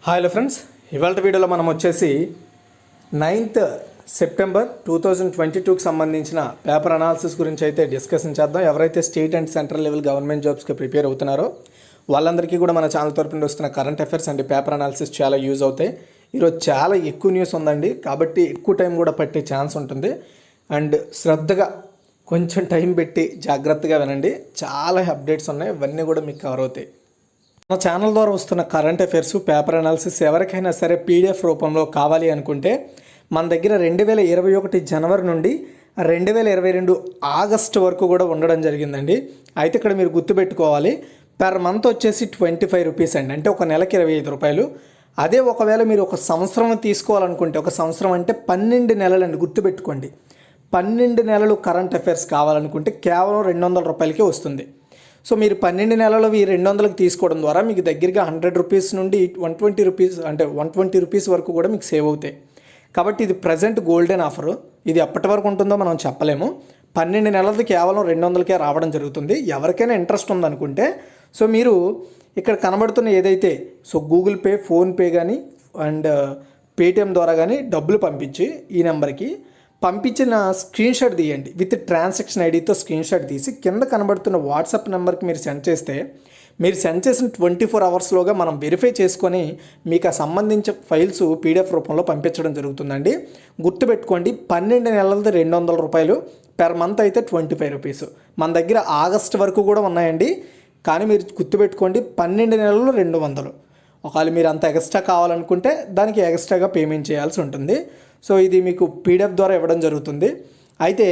Hi hello friends, ఇవాళ వీడియోలో మనం వచ్చేసి 9th సెప్టెంబర్ 2022కి సంబంధించిన పేపర్ అనాలిసిస్ గురించి అయితే డిస్కషన్ చేద్దాం. ఎవరైతే state and central level government జాబ్స్కి ప్రిపేర్ అవుతున్నారో వాళ్ళందరికీ కూడా మన ఛానల్ తరపున వస్తున్న current affairs and paper analysis చాలా యూజ్ అవుతాయి. ఈరోజు చాలా ఎక్కువ న్యూస్ ఉందండి, కాబట్టి ఎక్కువ టైం కూడా పట్టే ఛాన్స్ ఉంటుంది. అండ్ శ్రద్ధగా కొంచెం టైం పెట్టి జాగ్రత్తగా వినండి. చాలా అప్డేట్స్ ఉన్నాయి, ఇవన్నీ కూడా మీకు కవర్ అవుతాయి. మన ఛానల్ ద్వారా వస్తున్న కరెంట్ అఫైర్స్ పేపర్ అనాలిసిస్ ఎవరికైనా సరే పీడిఎఫ్ రూపంలో కావాలి అనుకుంటే మన దగ్గర 2021 జనవరి నుండి 2022 ఆగస్టు వరకు కూడా ఉండడం జరిగిందండి. అయితే ఇక్కడ మీరు గుర్తుపెట్టుకోవాలి, పర్ మంత్ వచ్చేసి 25 రూపీస్ అండి, అంటే ఒక నెలకి 25 రూపాయలు. అదే ఒకవేళ మీరు ఒక సంవత్సరం తీసుకోవాలనుకుంటే, ఒక సంవత్సరం అంటే 12 నెలలండి, గుర్తుపెట్టుకోండి. 12 నెలలు కరెంట్ అఫైర్స్ కావాలనుకుంటే కేవలం 200 రూపాయలకే వస్తుంది. సో మీరు 12 నెలలు ఈ 200కి తీసుకోవడం ద్వారా మీకు దగ్గరగా 100 రూపీస్ నుండి 120 రూపీస్, అంటే 120 రూపీస్ వరకు కూడా మీకు సేవ్ అవుతాయి. కాబట్టి ఇది ప్రజెంట్ గోల్డెన్ ఆఫర్. ఇది ఎప్పటి వరకు ఉంటుందో మనం చెప్పలేము. 12 నెలలది కేవలం 200కే రావడం జరుగుతుంది. ఎవరికైనా ఇంట్రెస్ట్ ఉందనుకుంటే సో మీరు ఇక్కడ కనబడుతున్న ఏదైతే గూగుల్ పే, ఫోన్పే కానీ అండ్ పేటిఎం ద్వారా కానీ డబ్బులు పంపించి ఈ నెంబర్కి పంపించిన స్క్రీన్ షాట్ తీయండి. విత్ ట్రాన్సాక్షన్ ఐడితో స్క్రీన్ షాట్ తీసి కింద కనబడుతున్న వాట్సాప్ నెంబర్కి మీరు సెండ్ చేస్తే, మీరు సెండ్ చేసిన 24 అవర్స్లోగా మనం వెరిఫై చేసుకొని మీకు ఆ సంబంధించిన ఫైల్స్ పీడిఎఫ్ రూపంలో పంపించడం జరుగుతుందండి. గుర్తుపెట్టుకోండి, 12 నెలలది 200 రూపాయలు, పెర్ మంత్ అయితే 25 రూపీస్. మన దగ్గర ఆగస్ట్ వరకు కూడా ఉన్నాయండి, కానీ మీరు గుర్తుపెట్టుకోండి 12 నెలలు 200. ఒకవేళ మీరు అంత ఎక్స్ట్రా కావాలనుకుంటే దానికి ఎక్స్ట్రాగా పేమెంట్ చేయాల్సి ఉంటుంది. సో ఇది మీకు పీడిఎఫ్ ద్వారా ఇవ్వడం జరుగుతుంది. అయితే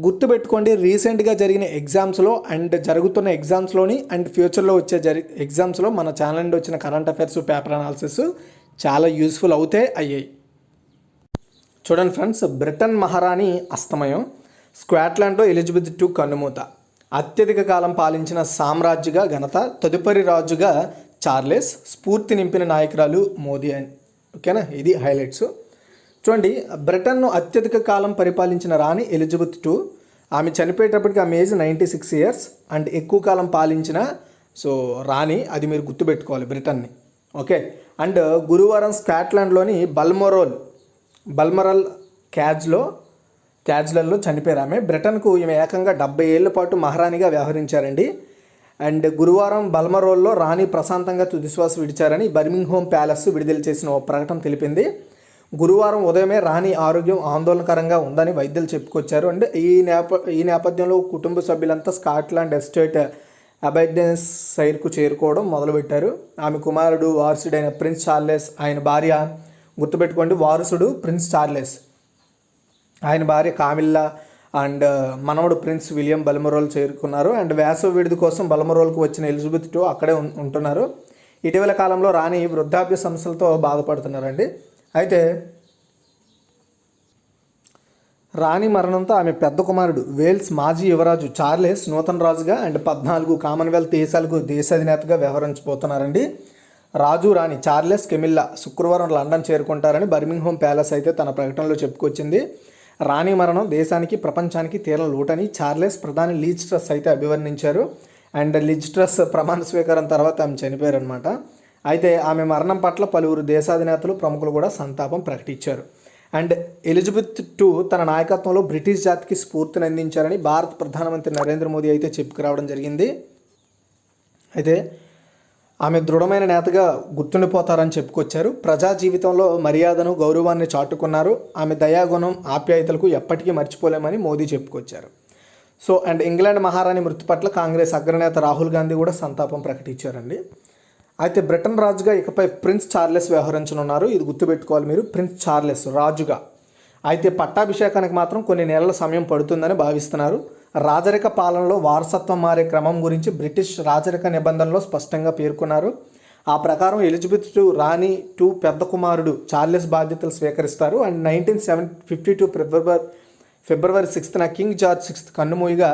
గుర్తుపెట్టుకోండి, రీసెంట్గా జరిగిన ఎగ్జామ్స్లో అండ్ జరుగుతున్న ఎగ్జామ్స్లోని అండ్ ఫ్యూచర్లో వచ్చే ఎగ్జామ్స్లో మన ఛానల్ నుండి వచ్చిన కరెంట్ అఫైర్స్ పేపర్ అనాలిసిస్ చాలా యూస్ఫుల్ అయ్యాయి. చూడండి ఫ్రెండ్స్, బ్రిటన్ మహారాణి అస్తమయం, స్కాట్లాండ్లో ఎలిజబెత్ II కన్నుమూత, అత్యధిక కాలం పాలించిన సామ్రాజ్యగా ఘనత, తదుపరి రాజుగా చార్లెస్, స్ఫూర్తి నింపిన నాయకురాలు మోదీ అని. ఓకేనా, ఇది హైలైట్స్. చూడండి, బ్రిటన్ను అత్యధిక కాలం పరిపాలించిన రాణి ఎలిజబెత్ II. ఆమె చనిపోయేటప్పటికి ఆమె ఏజ్ 96 ఇయర్స్. అండ్ ఎక్కువ కాలం పాలించిన రాణి, అది మీరు గుర్తుపెట్టుకోవాలి బ్రిటన్ని. ఓకే. అండ్ గురువారం స్కాట్లాండ్లోని బల్మరల్ క్యాజ్లలో చనిపోయారు ఆమె. బ్రిటన్కు ఈమె ఏకంగా 70 ఏళ్ల పాటు మహారాణిగా వ్యవహరించారండి. అండ్ గురువారం బల్మరోల్లో రాణి ప్రశాంతంగా తుదిశ్వాస విడిచారని బర్మింగ్హామ్ ప్యాలెస్ విడుదల చేసిన ఓ ప్రకటన తెలిపింది. గురువారం ఉదయమే రాణి ఆరోగ్యం ఆందోళనకరంగా ఉందని వైద్యులు చెప్పుకొచ్చారు. అంటే ఈ నేపథ్యంలో కుటుంబ సభ్యులంతా స్కాట్లాండ్ ఎస్టేట్ అబైడెన్షైర్కు చేరుకోవడం మొదలుపెట్టారు. ఆమె కుమారుడు వారసుడైన ప్రిన్స్ చార్లెస్, ఆయన భార్య, గుర్తుపెట్టుకోండి వారసుడు ప్రిన్స్ చార్లెస్, ఆయన భార్య కామిల్లా అండ్ మనవడు ప్రిన్స్ విలియం బల్మరోల్ చేరుకున్నారు. అండ్ వేసవి విడిది కోసం బల్మరోల్కు వచ్చిన ఎలిజబెత్ II అక్కడే ఉంటున్నారు. ఇటీవల కాలంలో రాణి వృద్ధాప్య సమస్యలతో బాధపడుతున్నారండి. అయితే రాణి మరణంతో ఆమె పెద్ద కుమారుడు వేల్స్ మాజీ యువరాజు చార్లెస్ నూతన రాజుగా అండ్ 14 కామన్వెల్త్ దేశాలకు దేశాధినేతగా వ్యవహరించబోతున్నారండి. రాజు రాణి చార్లెస్ కెమిల్లా శుక్రవారం లండన్ చేరుకుంటారని బర్మింగ్హామ్ ప్యాలెస్ అయితే తన ప్రకటనలో చెప్పుకొచ్చింది. రాణి మరణం దేశానికి ప్రపంచానికి తీరం లోటని చార్లెస్ ప్రధాని లిజ్ ట్రస్ అయితే అభివర్ణించారు. అండ్ లిజ్ ట్రస్ ప్రమాణ స్వీకారం తర్వాత ఆమె చనిపోయారు అనమాట. అయితే ఆమె మరణం పట్ల పలువురు దేశాధినేతలు, ప్రముఖులు కూడా సంతాపం ప్రకటించారు. అండ్ ఎలిజబెత్ II తన నాయకత్వంలో బ్రిటిష్ జాతికి స్ఫూర్తిని అందించారని భారత ప్రధానమంత్రి నరేంద్ర మోదీ అయితే చెప్పుకురావడం జరిగింది. అయితే ఆమె దృఢమైన నేతగా గుర్తుండిపోతారని చెప్పుకొచ్చారు. ప్రజా జీవితంలో మర్యాదను, గౌరవాన్ని చాటుకున్నారు. ఆమె దయాగుణం, ఆప్యాయతలకు ఎప్పటికీ మర్చిపోలేమని మోదీ చెప్పుకొచ్చారు. అండ్ ఇంగ్లాండ్ మహారాణి మృతి పట్ల కాంగ్రెస్ అగ్రనేత రాహుల్ గాంధీ కూడా సంతాపం ప్రకటించారండి. అయితే బ్రిటన్ రాజుగా ఇకపై ప్రిన్స్ చార్లెస్ వ్యవహరించనున్నారు. ఇది గుర్తుపెట్టుకోవాలి మీరు, ప్రిన్స్ చార్లెస్ రాజుగా. అయితే పట్టాభిషేకానికి మాత్రం కొన్ని నెలల సమయం పడుతుందని భావిస్తున్నారు. రాజరిక పాలనలో వారసత్వం మారే క్రమం గురించి బ్రిటిష్ రాజరిక నిబంధనలో స్పష్టంగా పేర్కొన్నారు. ఆ ప్రకారం ఎలిజబెత్ II రాణి II పెద్ద కుమారుడు చార్లెస్ బాధ్యతలు స్వీకరిస్తారు. అండ్ 1952 ఫిబ్రవరి 6న కింగ్ జార్జ్ VI కన్నుమూయగా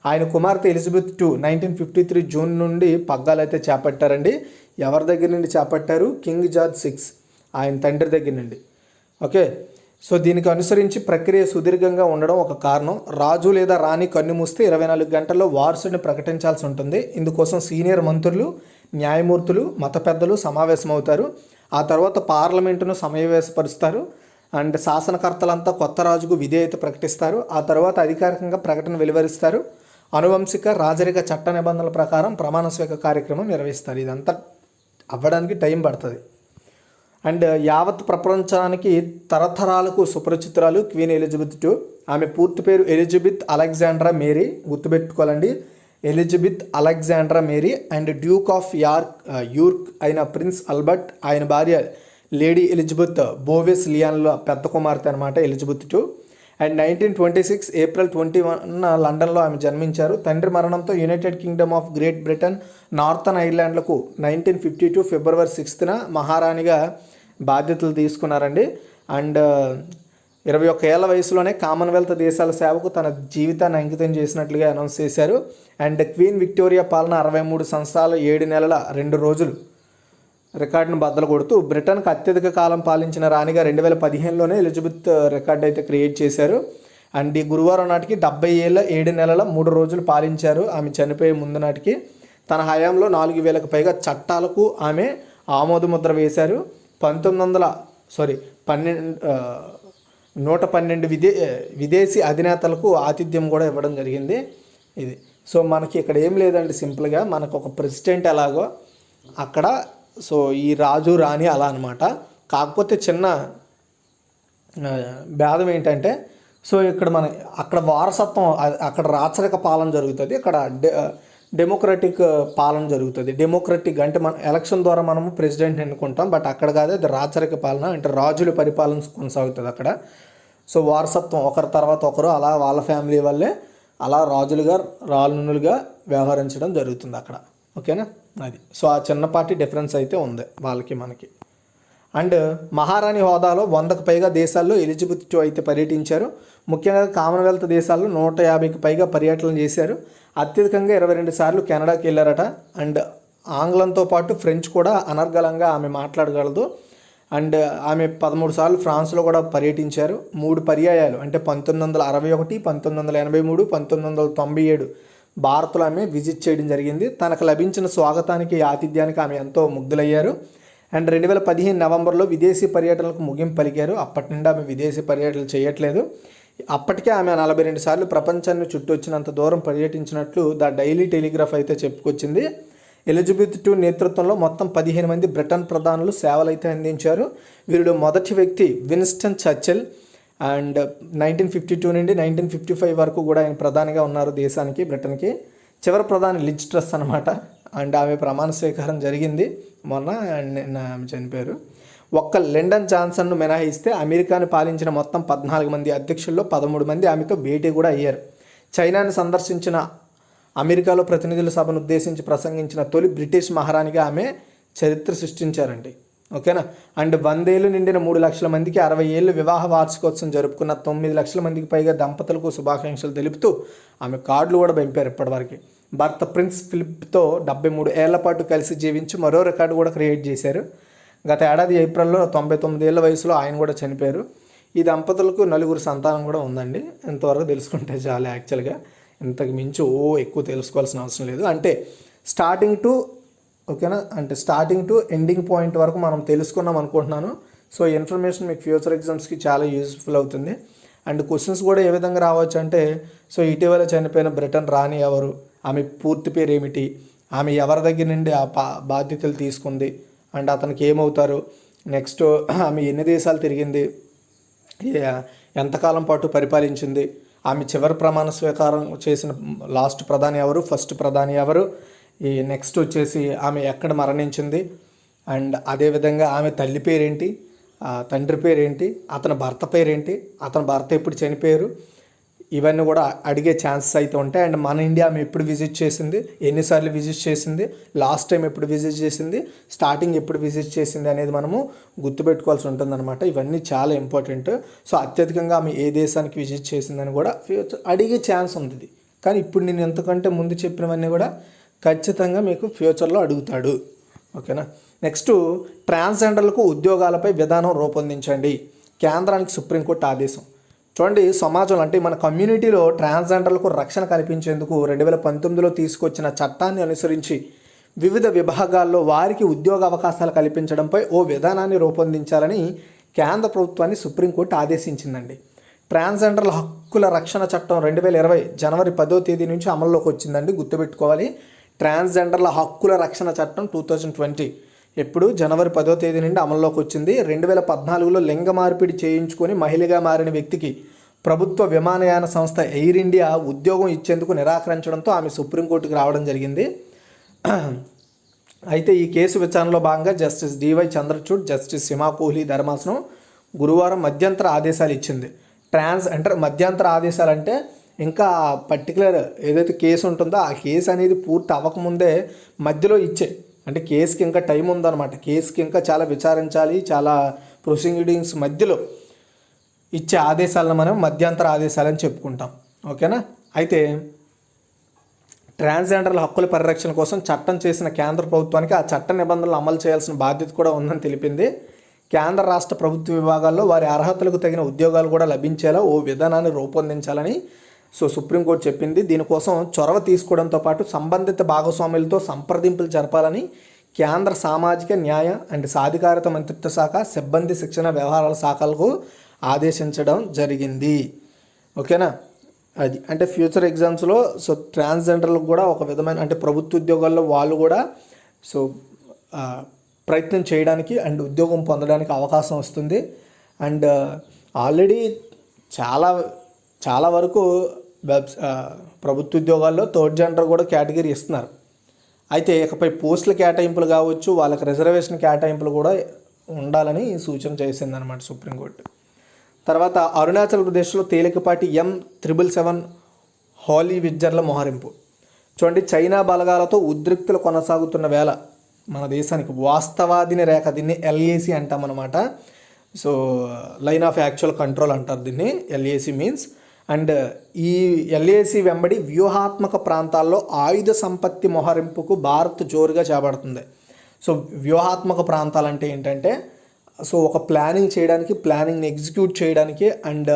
ఆయన కుమార్తె ఎలిజబెత్ II 1953 జూన్ నుండి పగ్గాలైతే చేపట్టారండి. ఎవరి దగ్గర నుండి చేపట్టారు? కింగ్ జార్జ్ VI, ఆయన తండ్రి దగ్గర నుండి. ఓకే. దీనికి అనుసరించి ప్రక్రియ సుదీర్ఘంగా ఉండడం ఒక కారణం. రాజు లేదా రాణి కన్ను మూస్తే 24 గంటల్లో వారసుడిని ప్రకటించాల్సి ఉంటుంది. ఇందుకోసం సీనియర్ మంత్రులు, న్యాయమూర్తులు, మత పెద్దలు సమావేశమవుతారు. ఆ తర్వాత పార్లమెంటును సమావేశపరుస్తారు అండ్ శాసనకర్తలంతా కొత్త రాజుకు విధేయత ప్రకటిస్తారు. ఆ తర్వాత అధికారికంగా ప్రకటన వెలువరిస్తారు. అనువంశిక రాజరిక చట్ట నిబంధనల ప్రకారం ప్రమాణ స్వీకార కార్యక్రమం నిర్వహిస్తారు. ఇదంతా అవ్వడానికి టైం పడుతుంది. అండ్ యావత్ ప్రపంచానికి తరతరాలకు సుపరిచితురాలు క్వీన్ ఎలిజబెత్ II. ఆమె పూర్తి పేరు ఎలిజబెత్ అలెగ్జాండ్రా మేరీ, గుర్తుపెట్టుకోవాలండి, Elizabeth Alexandra Mary. And duke of York అయిన ప్రిన్స్ ఆల్బర్ట్, ఆయన భార్య లేడీ ఎలిజబెత్ బోవెస్ లియాన్ల పెద్ద కుమార్తె అనమాట ఎలిజబెత్ II. అండ్ 1926 ఏప్రిల్ 21 లండన్లో ఆమె జన్మించారు. తండ్రి మరణంతో united kingdom of great Britain, northern ఐర్లాండ్లకు 1952 ఫిబ్రవరి 6న మహారాణిగా బాధ్యతలు తీసుకున్నారండి. అండ్ 21 ఏళ్ల వయసులోనే కామన్వెల్త్ దేశాల సేవకు తన జీవితాన్ని అంకితం చేసినట్లుగా అనౌన్స్ చేశారు. అండ్ క్వీన్ విక్టోరియా పాలన 63 సంవత్సరాలు 7 నెలల 2 రోజులు రికార్డును బద్దలు కొడుతూ బ్రిటన్కి అత్యధిక కాలం పాలించిన రాణిగా 2015లోనే ఎలిజబెత్ రికార్డు అయితే క్రియేట్ చేశారు. అండ్ ఈ గురువారం నాటికి 70 ఏళ్ళ 7 నెలల 3 రోజులు పాలించారు. ఆమె చనిపోయే ముందు నాటికి తన హయాంలో 4000కు పైగా చట్టాలకు ఆమె ఆమోదముద్ర వేశారు. 112 విదేశీ అధినేతలకు ఆతిథ్యం కూడా ఇవ్వడం జరిగింది. ఇది సో మనకి ఇక్కడ ఏం లేదండి, సింపుల్గా మనకు ఒక ప్రెసిడెంట్ ఎలాగో అక్కడ సో ఈ రాజు రాణి అలా అనమాట. కాకపోతే చిన్న భేదం ఏంటంటే సో ఇక్కడ అక్కడ వారసత్వం, అక్కడ రాచరిక పాలన జరుగుతుంది, ఇక్కడ డెమోక్రటిక్ పాలన జరుగుతుంది. డెమోక్రటిక్ అంటే మన ఎలక్షన్ ద్వారా మనము ప్రెసిడెంట్ ఎన్నుకుంటాం, బట్ అక్కడ కాదు, అది రాచరిక పాలన అంటే రాజుల పరిపాలన కొనసాగుతుంది అక్కడ. సో వారసత్వం ఒకరి తర్వాత ఒకరు అలా వాళ్ళ ఫ్యామిలీ వల్లే అలా రాజులుగా రాళ్ళనులుగా వ్యవహరించడం జరుగుతుంది అక్కడ. ఓకేనా, అది సో ఆ చిన్నపాటి డిఫరెన్స్ అయితే ఉంది వాళ్ళకి మనకి. అండ్ మహారాణి హోదాలో 100కు పైగా దేశాల్లో ఎలిజబెత్ II అయితే పర్యటించారు. ముఖ్యంగా కామన్వెల్త్ దేశాల్లో 150కి పైగా పర్యటనలు చేశారు. అత్యధికంగా 22 సార్లు కెనడాకి వెళ్ళారట. అండ్ ఆంగ్లంతో పాటు ఫ్రెంచ్ కూడా అనర్గళంగా ఆమె మాట్లాడగలదు. అండ్ ఆమె 13 సార్లు ఫ్రాన్స్లో కూడా పర్యటించారు. 3 పర్యాయాలు అంటే 1961, 1983, 1997 భారత్లో ఆమె విజిట్ చేయడం జరిగింది. తనకు లభించిన స్వాగతానికి ఆతిథ్యానికి ఆమె ఎంతో ముగ్ధులయ్యారు. అండ్ 2015 నవంబర్లో విదేశీ పర్యటనలకు ముగింపు పలికారు. అప్పటి నుండి ఆమె విదేశీ పర్యటనలు చేయట్లేదు. అప్పటికే ఆమె 42 సార్లు ప్రపంచాన్ని చుట్టొచ్చినంత దూరం పర్యటించినట్లు ద డైలీ టెలిగ్రాఫ్ అయితే చెప్పుకొచ్చింది. ఎలిజబెత్ II నేతృత్వంలో మొత్తం 15 మంది బ్రిటన్ ప్రధానులు సేవలైతే అందించారు. వీరిలో మొదటి వ్యక్తి విన్స్టన్ చర్చిల్. అండ్ 1952 నుండి 1955 వరకు కూడా ఆయన ప్రధానిగా ఉన్నారు దేశానికి, బ్రిటన్కి. చివరి ప్రధాని లిజ్ ట్రస్ అనమాట. అండ్ ఆమె ప్రమాణ స్వీకారం జరిగింది మొన్న, నిన్న ఆమె చనిపోయారు. ఒక్క లిండన్ జాన్సన్ను మినహాయిస్తే అమెరికాను పాలించిన మొత్తం 14 మంది అధ్యక్షుల్లో 13 మంది ఆమెతో భేటీ కూడా అయ్యారు. చైనాను సందర్శించిన అమెరికాలో ప్రతినిధుల సభను ఉద్దేశించి ప్రసంగించిన తొలి బ్రిటిష్ మహారాణిగా ఆమె చరిత్ర సృష్టించారండి. ఓకేనా. అండ్ 100 ఏళ్ళు నిండిన 3 లక్షల మందికి 60 ఏళ్ళు వివాహ వార్షికోత్సవం జరుపుకున్న 9 లక్షల మందికి పైగా దంపతులకు శుభాకాంక్షలు తెలుపుతూ ఆమె కార్డులు కూడా పంపారు ఇప్పటివరకు. భర్త ప్రిన్స్ ఫిలిప్తో 73 ఏళ్ల పాటు కలిసి జీవించి మరో రికార్డు కూడా క్రియేట్ చేశారు. గత ఏడాది ఏప్రిల్లో 99 ఏళ్ల వయసులో ఆయన కూడా చనిపోయారు. ఈ దంపతులకు 4 సంతానం కూడా ఉందండి. ఇంతవరకు తెలుసుకుంటే చాలు. యాక్చువల్గా ఇంతకు మించి ఎక్కువ తెలుసుకోవాల్సిన అవసరం లేదు. అంటే స్టార్టింగ్ టు ఎండింగ్ పాయింట్ వరకు మనం తెలుసుకున్నాం అనుకుంటున్నాను. సో ఇన్ఫర్మేషన్ మీకు ఫ్యూచర్ ఎగ్జామ్స్కి చాలా యూస్ఫుల్ అవుతుంది. అండ్ క్వశ్చన్స్ కూడా ఏ విధంగా రావచ్చు అంటే, సో ఇటీవల చనిపోయిన బ్రిటన్ రాణి ఎవరు, ఆమె పూర్తి పేరు ఏమిటి, ఆమె ఎవరి దగ్గర నుండి ఆ బాధ్యతలు తీసుకుంది, అండ్ అతనికి ఏమవుతారు, నెక్స్ట్ ఆమె ఎన్ని దేశాలు తిరిగింది, ఎంతకాలం పాటు పరిపాలించింది, ఆమె చివరి ప్రమాణ స్వీకారం చేసిన లాస్ట్ ప్రధాని ఎవరు, ఫస్ట్ ప్రధాని ఎవరు, ఈ నెక్స్ట్ వచ్చేసి ఆమె ఎక్కడ మరణించింది, అండ్ అదేవిధంగా ఆమె తల్లి పేరేంటి, తండ్రి పేరేంటి, అతని భర్త పేరేంటి, అతని భర్త ఎప్పుడు చనిపోయారు, ఇవన్నీ కూడా అడిగే ఛాన్సెస్ అయితే ఉంటాయి. అండ్ మన ఇండియా ఆమె ఎప్పుడు విజిట్ చేసింది, ఎన్నిసార్లు విజిట్ చేసింది, లాస్ట్ టైం ఎప్పుడు విజిట్ చేసింది, స్టార్టింగ్ ఎప్పుడు విజిట్ చేసింది అనేది మనము గుర్తుపెట్టుకోవాల్సి ఉంటుందన్నమాట. ఇవన్నీ చాలా ఇంపార్టెంట్. సో అత్యధికంగా ఆమె ఏ దేశానికి విజిట్ చేసిందని కూడా ఫ్యూచర్ అడిగే ఛాన్స్ ఉంది. కానీ ఇప్పుడు నేను ఎంతకంటే ముందు చెప్పినవన్నీ కూడా ఖచ్చితంగా మీకు ఫ్యూచర్లో అడుగుతాడు. ఓకేనా. నెక్స్ట్, ట్రాన్స్జెండర్లకు ఉద్యోగాలపై విధానం రూపొందించండి, కేంద్రానికి సుప్రీంకోర్టు ఆదేశం. చూడండి, సమాజంలో అంటే మన కమ్యూనిటీలో ట్రాన్స్జెండర్లకు రక్షణ కల్పించేందుకు 2019లో తీసుకొచ్చిన చట్టాన్ని అనుసరించి వివిధ విభాగాల్లో వారికి ఉద్యోగ అవకాశాలు కల్పించడంపై ఓ విధానాన్ని రూపొందించాలని కేంద్ర ప్రభుత్వాన్ని సుప్రీంకోర్టు ఆదేశించిందండి. ట్రాన్స్జెండర్ల హక్కుల రక్షణ చట్టం 2020 జనవరి 10వ తేదీ నుంచి అమల్లోకి వచ్చిందండి. గుర్తుపెట్టుకోవాలి, ట్రాన్స్జెండర్ల హక్కుల రక్షణ చట్టం 2020 ఎప్పుడు జనవరి 10వ తేదీ నుండి అమల్లోకి వచ్చింది. 2014లో లింగ మార్పిడి చేయించుకొని మహిళగా మారిన వ్యక్తికి ప్రభుత్వ విమానయాన సంస్థ ఎయిర్ ఇండియా ఉద్యోగం ఇచ్చేందుకు నిరాకరించడంతో ఆమె సుప్రీంకోర్టుకు రావడం జరిగింది. అయితే ఈ కేసు విచారణలో భాగంగా justice D Y Chandrachud, justice Hima Kohli ధర్మాసనం గురువారం మధ్యంతర ఆదేశాలు ఇచ్చింది. మధ్యంతర ఆదేశాలు అంటే ఇంకా పర్టికులర్ ఏదైతే కేసు ఉంటుందో ఆ కేసు అనేది పూర్తి అవ్వకముందే మధ్యలో ఇచ్చే, అంటే కేసుకి ఇంకా టైం ఉందన్నమాట, కేసుకి ఇంకా చాలా విచారించాలి, చాలా ప్రొసీడింగ్స్ మధ్యలో ఇచ్చే ఆదేశాలను మనం మధ్యంతర ఆదేశాలని చెప్పుకుంటాం. ఓకేనా. అయితే ట్రాన్స్జెండర్ల హక్కుల పరిరక్షణ కోసం చట్టం చేసిన కేంద్ర ప్రభుత్వానికి ఆ చట్ట నిబంధనలు అమలు చేయాల్సిన బాధ్యత కూడా ఉందని తెలిపింది. కేంద్ర రాష్ట్ర ప్రభుత్వ విభాగాల్లో వారి అర్హతలకు తగిన ఉద్యోగాలు కూడా లభించేలా ఓ విధానాన్ని రూపొందించాలని సుప్రీంకోర్టు చెప్పింది. దీనికోసం చొరవ తీసుకోవడంతో పాటు సంబంధిత భాగస్వాములతో సంప్రదింపులు జరపాలని కేంద్ర సామాజిక న్యాయ అండ్ సాధికారత మంత్రిత్వ శాఖ, సిబ్బంది శిక్షణ వ్యవహారాల శాఖలకు ఆదేశించడం జరిగింది. ఓకేనా. అది అంటే ఫ్యూచర్ ఎగ్జామ్స్లో ట్రాన్స్జెండర్లకు కూడా ఒక విధమైన అంటే ప్రభుత్వ ఉద్యోగాల్లో వాళ్ళు కూడా ప్రయత్నం చేయడానికి అండ్ ఉద్యోగం పొందడానికి అవకాశం వస్తుంది. అండ్ ఆల్రెడీ చాలా వరకు ప్రభుత్వ ఉద్యోగాల్లో థర్డ్ జెండర్ కూడా కేటగిరీ ఇస్తున్నారు. అయితే ఇకపై పోస్టుల కేటాయింపులు కావచ్చు, వాళ్ళకి రిజర్వేషన్ కేటాయింపులు కూడా ఉండాలని సూచన చేసిందనమాట సుప్రీంకోర్టు. తర్వాత అరుణాచల్ ప్రదేశ్లో తేలికపాటి M777 హాలీ విడ్జర్ల మోహరింపు. చూడండి, చైనా బలగాలతో ఉద్రిక్తులు కొనసాగుతున్న వేళ మన దేశానికి వాస్తవాదిని రేఖ, దీన్ని LAC అంటామన్నమాట. So line of actual control అంటారు దీన్ని, LAC మీన్స్. అండ్ ఈ LAC వెంబడి వ్యూహాత్మక ప్రాంతాల్లో ఆయుధ సంపత్తి మోహరింపుకు భారత్ జోరుగా చేపడుతుంది. సో వ్యూహాత్మక ప్రాంతాలు అంటే ఏంటంటే ఒక ప్లానింగ్ చేయడానికి, ప్లానింగ్ని ఎగ్జిక్యూట్ చేయడానికి అండ్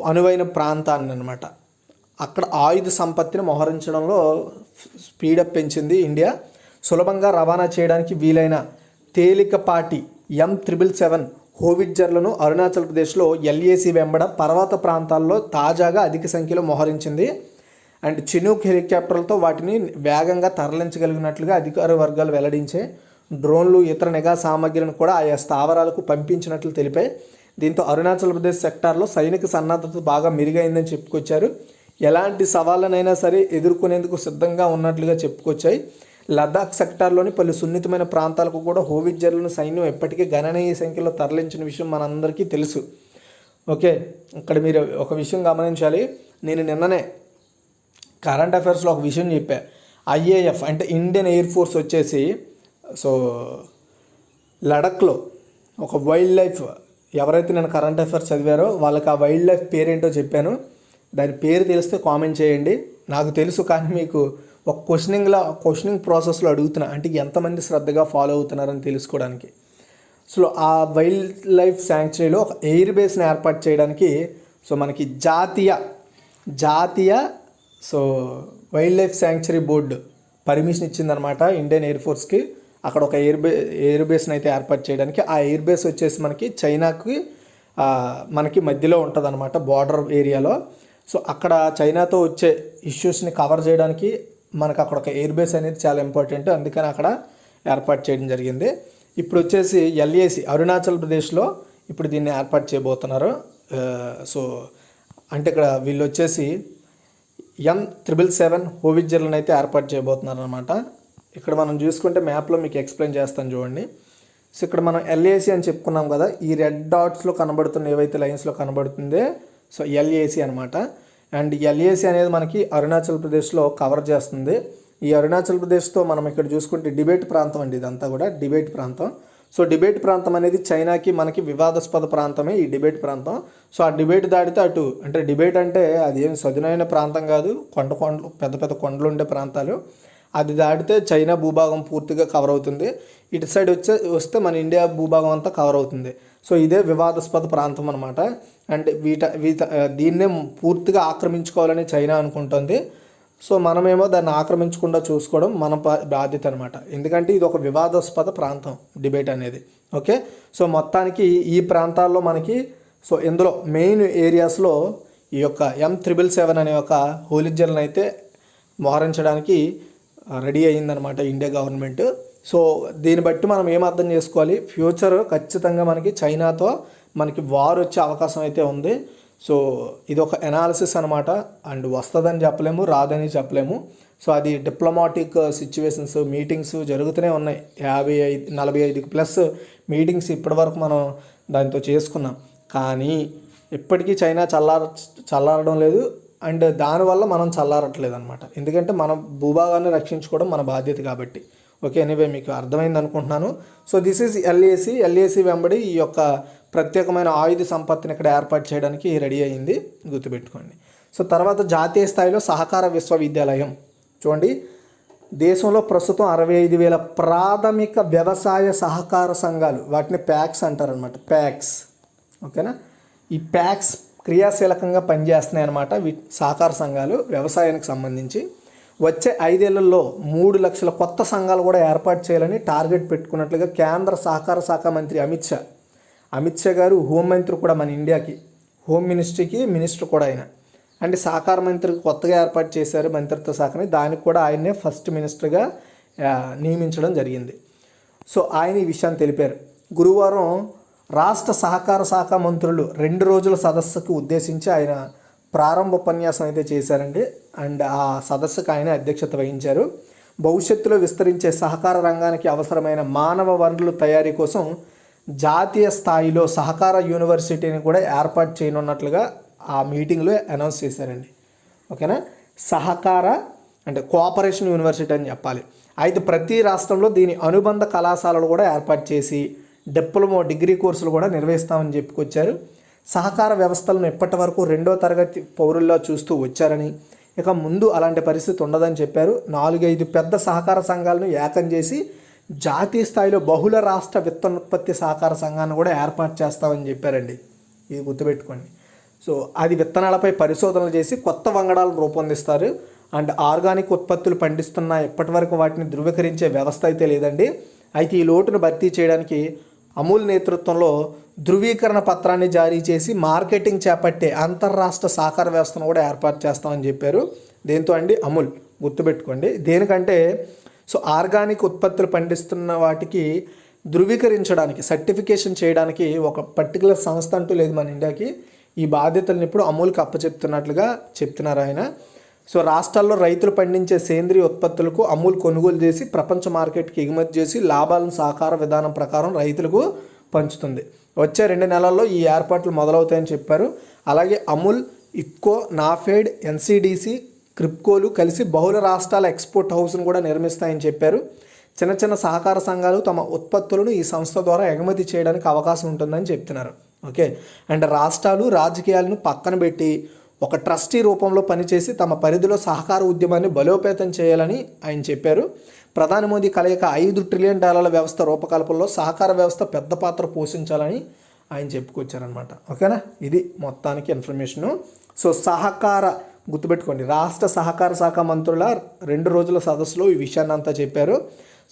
అనువైన ప్రాంతాన్ని అనమాట, అక్కడ ఆయుధ సంపత్తిని మోహరించడంలో స్పీడప్ పెంచింది ఇండియా. సులభంగా రవాణా చేయడానికి వీలైన తేలికపాటి M777 హోవిట్జర్లను అరుణాచల్ ప్రదేశ్లో LAC వెంబడ పర్వత ప్రాంతాల్లో తాజాగా అధిక సంఖ్యలో మోహరించింది. అండ్ చినూక్ హెలికాప్టర్లతో వాటిని వేగంగా తరలించగలిగినట్లుగా అధికార వర్గాలు వెల్లడించే డ్రోన్లు, ఇతర నిఘా సామగ్రిలను కూడా ఆయా స్థావరాలకు పంపించినట్లు తెలిపాయి. దీంతో అరుణాచల్ ప్రదేశ్ సెక్టార్లో సైనిక సన్నద్ధత బాగా మెరుగైందని చెప్పుకొచ్చారు. ఎలాంటి సవాళ్ళనైనా సరే ఎదుర్కొనేందుకు సిద్ధంగా ఉన్నట్లుగా చెప్పుకొచ్చాయి. లద్దాఖ్ సెక్టార్లోని పలు సున్నితమైన ప్రాంతాలకు కూడా హోవిట్జర్లను సైన్యం ఎప్పటికీ గణనీయ సంఖ్యలో తరలించిన విషయం మనందరికీ తెలుసు. ఓకే, ఇక్కడ మీరు ఒక విషయం గమనించాలి. నేను నిన్ననే కరెంట్ అఫైర్స్లో ఒక విషయం చెప్పా. IAF అంటే ఇండియన్ ఎయిర్ ఫోర్స్ వచ్చేసి లడఖ్లో ఒక వైల్డ్ లైఫ్, ఎవరైతే నేను కరెంట్ అఫైర్స్ చదివారో వాళ్ళకి ఆ వైల్డ్ లైఫ్ పేరేంటో చెప్పాను. దాని పేరు తెలిస్తే కామెంట్ చేయండి. నాకు తెలుసు, కానీ మీకు ఒక క్వశ్చనింగ్ ప్రాసెస్లో అడుగుతున్నా, అంటే ఎంతమంది శ్రద్ధగా ఫాలో అవుతున్నారని తెలుసుకోవడానికి. సో ఆ వైల్డ్ లైఫ్ శాంక్చురీలో ఒక ఎయిర్ బేస్ని ఏర్పాటు చేయడానికి మనకి జాతీయ wildlife sanctuary board permission ఇచ్చిందనమాట ఇండియన్ ఎయిర్ ఫోర్స్కి. అక్కడ ఒక ఎయిర్ బేస్ని అయితే ఏర్పాటు చేయడానికి. ఆ ఎయిర్ బేస్ వచ్చేసి మనకి చైనాకి మనకి మధ్యలో ఉంటుంది అనమాట, బార్డర్ ఏరియాలో. సో అక్కడ చైనాతో వచ్చే ఇష్యూస్ని కవర్ చేయడానికి మనకు అక్కడ ఒక ఎయిర్ బేస్ అనేది చాలా ఇంపార్టెంట్, అందుకని అక్కడ ఏర్పాటు చేయడం జరిగింది. ఇప్పుడు వచ్చేసి LAC అరుణాచల్ ప్రదేశ్లో ఇప్పుడు దీన్ని ఏర్పాటు చేయబోతున్నారు. అంటే ఇక్కడ వీళ్ళు వచ్చేసి M777 హోవిట్జర్లను అయితే ఏర్పాటు చేయబోతున్నారు అనమాట. ఇక్కడ మనం చూసుకుంటే మ్యాప్లో మీకు ఎక్స్ప్లెయిన్ చేస్తాను చూడండి. సో ఇక్కడ మనం LAC అని చెప్పుకున్నాం కదా, ఈ రెడ్ డాట్స్లో కనబడుతున్న ఏవైతే లైన్స్లో కనబడుతుందో LAC అనమాట. అండ్ LAC అనేది మనకి అరుణాచల్ ప్రదేశ్లో కవర్ చేస్తుంది. ఈ అరుణాచల్ ప్రదేశ్తో మనం ఇక్కడ చూసుకుంటే డిబేట్ ప్రాంతం అండి, ఇదంతా కూడా డిబేట్ ప్రాంతం. సో డిబేట్ ప్రాంతం అనేది చైనాకి మనకి వివాదాస్పద ప్రాంతమే ఈ డిబేట్ ప్రాంతం. సో ఆ డిబేట్ దాటితే అటు, అంటే డిబేట్ అంటే అది ఏం సదునైన ప్రాంతం కాదు, కొండలు పెద్ద పెద్ద కొండలు ఉండే ప్రాంతాలు. అది దాటితే చైనా భూభాగం పూర్తిగా కవర్ అవుతుంది. ఇటు సైడ్ వస్తే మన ఇండియా భూభాగం అంతా కవర్ అవుతుంది. సో ఇదే వివాదాస్పద ప్రాంతం అనమాట. అండ్ దీన్నే పూర్తిగా ఆక్రమించుకోవాలని చైనా అనుకుంటుంది. సో మనమేమో దాన్ని ఆక్రమించకుండా చూసుకోవడం మన బాధ్యత అనమాట. ఎందుకంటే ఇది ఒక వివాదాస్పద ప్రాంతం డిబేట్ అనేది. ఓకే, సో మొత్తానికి ఈ ప్రాంతాల్లో మనకి సో ఇందులో మెయిన్ ఏరియాస్లో ఈ యొక్క M777 అనే ఒక హోలిజర్ని అయితే మోహరించడానికి రెడీ అయ్యిందనమాట ఇండియా గవర్నమెంట్. సో దీన్ని బట్టి మనం ఏం అర్థం చేసుకోవాలి, ఫ్యూచర్ ఖచ్చితంగా మనకి చైనాతో మనకి వార్ వచ్చే అవకాశం అయితే ఉంది. సో ఇది ఒక ఎనాలిసిస్ అనమాట. అండ్ వస్తుందని చెప్పలేము, రాదని చెప్పలేము. సో అది డిప్లొమాటిక్ సిచ్యువేషన్స్, మీటింగ్స్ జరుగుతూనే ఉన్నాయి. 45 ప్లస్ మీటింగ్స్ ఇప్పటివరకు మనం దాంతో చేసుకున్నాం. కానీ ఇప్పటికీ చైనా చల్లారడం లేదు. అండ్ దానివల్ల మనం చల్లారట్లేదు అనమాట. ఎందుకంటే మన భూభాగాన్ని రక్షించుకోవడం మన బాధ్యత కాబట్టి. ఓకే, ఎనీవే మీకు అర్థమైంది అనుకుంటున్నాను. సో దిస్ ఈజ్ ఎల్ఏసి వెంబడి ఈ యొక్క ప్రత్యేకమైన ఆయుధ సంపత్తిని ఇక్కడ ఏర్పాటు చేయడానికి రెడీ అయ్యింది, గుర్తుపెట్టుకోండి. సో తర్వాత జాతీయ స్థాయిలో సహకార విశ్వవిద్యాలయం చూడండి. దేశంలో ప్రస్తుతం 65,000 ప్రాథమిక వ్యవసాయ సహకార సంఘాలు, వాటిని ప్యాక్స్ అంటారనమాట, ప్యాక్స్. ఓకేనా, ఈ ప్యాక్స్ క్రియాశీలకంగా పనిచేస్తున్నాయి అన్నమాట. సహకార సంఘాలు వ్యవసాయానికి సంబంధించి వచ్చే 5 ఏళ్లలో 3 లక్షల కొత్త సంఘాలు కూడా ఏర్పాటు చేయాలని టార్గెట్ పెట్టుకున్నట్లుగా కేంద్ర సహకార శాఖ మంత్రి అమిత్ షా గారు, హోంమంత్రి కూడా మన ఇండియాకి, హోమ్ మినిస్ట్రీకి మినిస్టర్ కూడా ఆయన. అంటే సహకార మంత్రికి కొత్తగా ఏర్పాటు చేశారు మంత్రిత్వ శాఖని, దానికి కూడా ఆయన్నే ఫస్ట్ మినిస్టర్గా నియమించడం జరిగింది. సో ఆయన ఈ విషయాన్ని తెలిపారు. గురువారం రాష్ట్ర సహకార శాఖ మంత్రులు 2 రోజుల సదస్సుకు ఉద్దేశించి ఆయన ప్రారంభ ఉపన్యాసం అయితే చేశారండి. అండ్ ఆ సదస్సుకు ఆయన అధ్యక్షత వహించారు. భవిష్యత్తులో విస్తరించే సహకార రంగానికి అవసరమైన మానవ వనరుల తయారీ కోసం జాతీయ స్థాయిలో సహకార యూనివర్సిటీని కూడా ఏర్పాటు చేయనున్నట్లుగా ఆ మీటింగ్లో అనౌన్స్ చేశారండి. ఓకేనా, సహకార అంటే కోఆపరేషన్ యూనివర్సిటీ అని చెప్పాలి. అయితే ప్రతి రాష్ట్రంలో దీని అనుబంధ కళాశాలలు కూడా ఏర్పాటు చేసి డిప్లొమా డిగ్రీ కోర్సులు కూడా నిర్వహిస్తామని చెప్పుకొచ్చారు. సహకార వ్యవస్థలను ఇప్పటి వరకు 2వ తరగతి పౌరుల్లో చూస్తూ వచ్చారని, ఇక ముందు అలాంటి పరిస్థితి ఉండదని చెప్పారు. 4-5 పెద్ద సహకార సంఘాలను ఏకం చేసి జాతీయ స్థాయిలో బహుళ రాష్ట్ర విత్తనోత్పత్తి సహకార సంఘాన్ని కూడా ఏర్పాటు చేస్తామని చెప్పారండి. ఇది గుర్తుపెట్టుకోండి. సో అది విత్తనాలపై పరిశోధనలు చేసి కొత్త వంగడాలను రూపొందిస్తారు. అండ్ ఆర్గానిక్ ఉత్పత్తులు పండిస్తున్న ఇప్పటి వరకు వాటిని ధృవీకరించే వ్యవస్థ అయితే లేదండి. అయితే ఈ లోటును భర్తీ చేయడానికి అమూల్ నేతృత్వంలో ధృవీకరణ పత్రాన్ని జారీ చేసి మార్కెటింగ్ చేపట్టే అంతర్రాష్ట్ర సహకార వ్యవస్థను కూడా ఏర్పాటు చేస్తామని చెప్పారు. దేంతో అండి, అమూల్, గుర్తుపెట్టుకోండి. దేనికంటే సో ఆర్గానిక్ ఉత్పత్తులు పండిస్తున్న వాటికి ధృవీకరించడానికి, సర్టిఫికేషన్ చేయడానికి ఒక పర్టికులర్ సంస్థ అంటూ లేదు మన ఇండియాకి. ఈ బాధ్యతలను ఇప్పుడు అమూల్కి అప్పచెప్తున్నట్లుగా చెప్తున్నారు ఆయన. సో రాష్ట్రాల్లో రైతులు పండించే సేంద్రియ ఉత్పత్తులకు అమూల్ కొనుగోలు చేసి ప్రపంచ మార్కెట్కి ఎగుమతి చేసి లాభాలను సహకార విధానం ప్రకారం రైతులకు పంచుతుంది. వచ్చే 2 నెలల్లో ఈ ఏర్పాట్లు మొదలవుతాయని చెప్పారు. అలాగే అమూల్, ఇఫ్కో, నాఫెడ్, NCDC, క్రిప్కోలు కలిసి బహుళ రాష్ట్రాల ఎక్స్పోర్ట్ హౌస్ను కూడా నిర్మిస్తాయని చెప్పారు. చిన్న చిన్న సహకార సంఘాలు తమ ఉత్పత్తులను ఈ సంస్థ ద్వారా ఎగుమతి చేయడానికి అవకాశం ఉంటుందని చెప్తున్నారు. ఓకే, అండ్ రాష్ట్రాలు రాజకీయాలను పక్కన పెట్టి ఒక ట్రస్టీ రూపంలో పనిచేసి తమ పరిధిలో సహకార ఉద్యమాన్ని బలోపేతం చేయాలని ఆయన చెప్పారు. ప్రధాని మోదీ కలయిక $5 ట్రిలియన్ వ్యవస్థ రూపకల్పనలో సహకార వ్యవస్థ పెద్ద పాత్ర పోషించాలని ఆయన చెప్పుకొచ్చారనమాట. ఓకేనా, ఇది మొత్తానికి ఇన్ఫర్మేషను. సో సహకార, గుర్తుపెట్టుకోండి, రాష్ట్ర సహకార శాఖ మంత్రుల 2 రోజుల సదస్సులో ఈ విషయాన్ని అంతా చెప్పారు.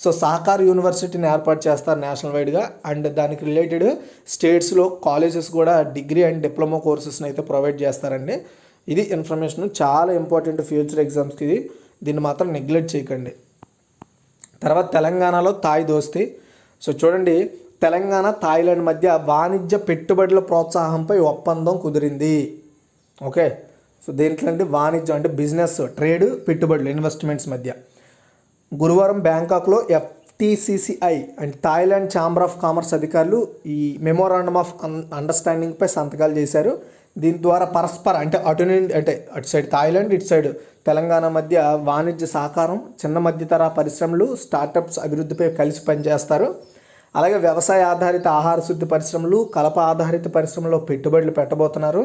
సో సహకార యూనివర్సిటీని ఏర్పాటు చేస్తారు నేషనల్ వైడ్గా. అండ్ దానికి రిలేటెడ్ స్టేట్స్లో కాలేజెస్ కూడా డిగ్రీ అండ్ డిప్లొమా కోర్సెస్ని అయితే ప్రొవైడ్ చేస్తారండి. ఇది ఇన్ఫర్మేషన్, చాలా ఇంపార్టెంట్ ఫ్యూచర్ ఎగ్జామ్స్కి. దీన్ని మాత్రం నెగ్లెక్ట్ చేయకండి. తర్వాత తెలంగాణలో థాయ్ దోస్తీ. సో చూడండి, తెలంగాణ థాయిలాండ్ మధ్య వాణిజ్య పెట్టుబడుల ప్రోత్సాహంపై ఒప్పందం కుదిరింది. ఓకే, సో దేంట్లో వాణిజ్యం అంటే బిజినెస్, ట్రేడ్, పెట్టుబడులు, ఇన్వెస్ట్మెంట్స్ మధ్య. గురువారం బ్యాంకాక్లో FTCCI and Thailand chamber of commerce అధికారులు ఈ మెమోరాండమ్ ఆఫ్ అండర్స్టాండింగ్పై సంతకాలు చేశారు. దీని ద్వారా పరస్పర అంటే అటు సైడ్ థాయిలాండ్, ఇటు సైడ్ తెలంగాణ మధ్య వాణిజ్య సహకారం, చిన్న మధ్యతరహా పరిశ్రమలు, స్టార్టప్స్ అభివృద్ధిపై కలిసి పనిచేస్తారు. అలాగే వ్యవసాయ ఆధారిత ఆహార శుద్ధి పరిశ్రమలు, కలప ఆధారిత పరిశ్రమలో పెట్టుబడులు పెట్టబోతున్నారు.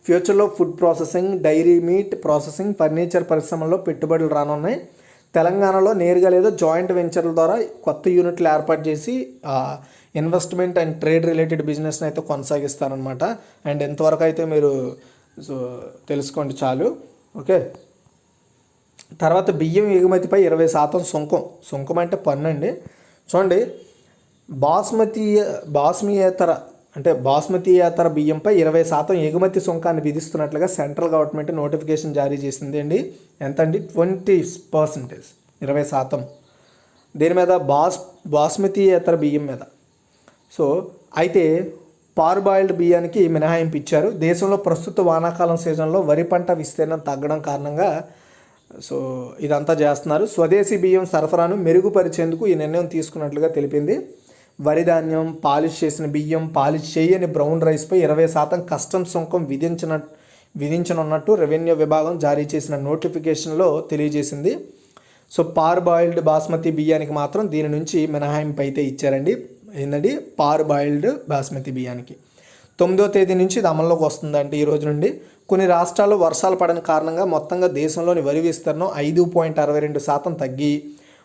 ఫ్యూచర్లో food processing, dairy meat processing, furniture పరిశ్రమల్లో పెట్టుబడులు రానున్నాయి. తెలంగాణలో నేరుగా లేదా జాయింట్ వెంచర్ల ద్వారా కొత్త యూనిట్లు ఏర్పాటు చేసి ఇన్వెస్ట్మెంట్ అండ్ ట్రేడ్ రిలేటెడ్ బిజినెస్ని అయితే కొనసాగిస్తారనమాట. అండ్ ఎంతవరకు అయితే మీరు తెలుసుకోండి చాలు. ఓకే, తర్వాత బియ్యం ఎగుమతిపై 20% సుంకం. సుంకం అంటే పన్ను అండి. చూడండి, బాస్మతి బాస్మతియేతర బాస్మతియేతర బియ్యంపై 20% ఎగుమతి సుంకాన్ని విధిస్తున్నట్లుగా సెంట్రల్ గవర్నమెంట్ నోటిఫికేషన్ జారీ చేసింది అండి. ఎంత అండి? 20%, 20%. దీని మీద బాస్మతియేతర బియ్యం మీద. సో అయితే పార్బాయిల్డ్ బియ్యానికి మినహాయింపు ఇచ్చారు. దేశంలో ప్రస్తుత వానాకాలం సీజన్లో వరి పంట విస్తీర్ణం తగ్గడం కారణంగా సో ఇదంతా చేస్తున్నారు. స్వదేశీ బియ్యం సరఫరాను మెరుగుపరిచేందుకు ఈ నిర్ణయం తీసుకున్నట్లుగా తెలిపింది. వరి ధాన్యం, పాలిష్ చేసిన బియ్యం, పాలిష్ చేయని బ్రౌన్ రైస్పై 20% కస్టమ్స్ సుంకం విధించనున్నట్టు రెవెన్యూ విభాగం జారీ చేసిన నోటిఫికేషన్లో తెలియజేసింది. సో పార్బాయిల్డ్ బాస్మతి బియ్యానికి మాత్రం దీని నుంచి మినహాయింపు అయితే ఇచ్చారండి. ఏంటండి? పార్బాయిల్డ్ బాస్మతి బియ్యానికి 9వ తేదీ నుంచి ఇది అమల్లోకి వస్తుందంటే ఈ రోజు నుండి. కొన్ని రాష్ట్రాల్లో వర్షాలు పడని కారణంగా మొత్తంగా దేశంలోని వరి విస్తీర్ణం 5.62% తగ్గి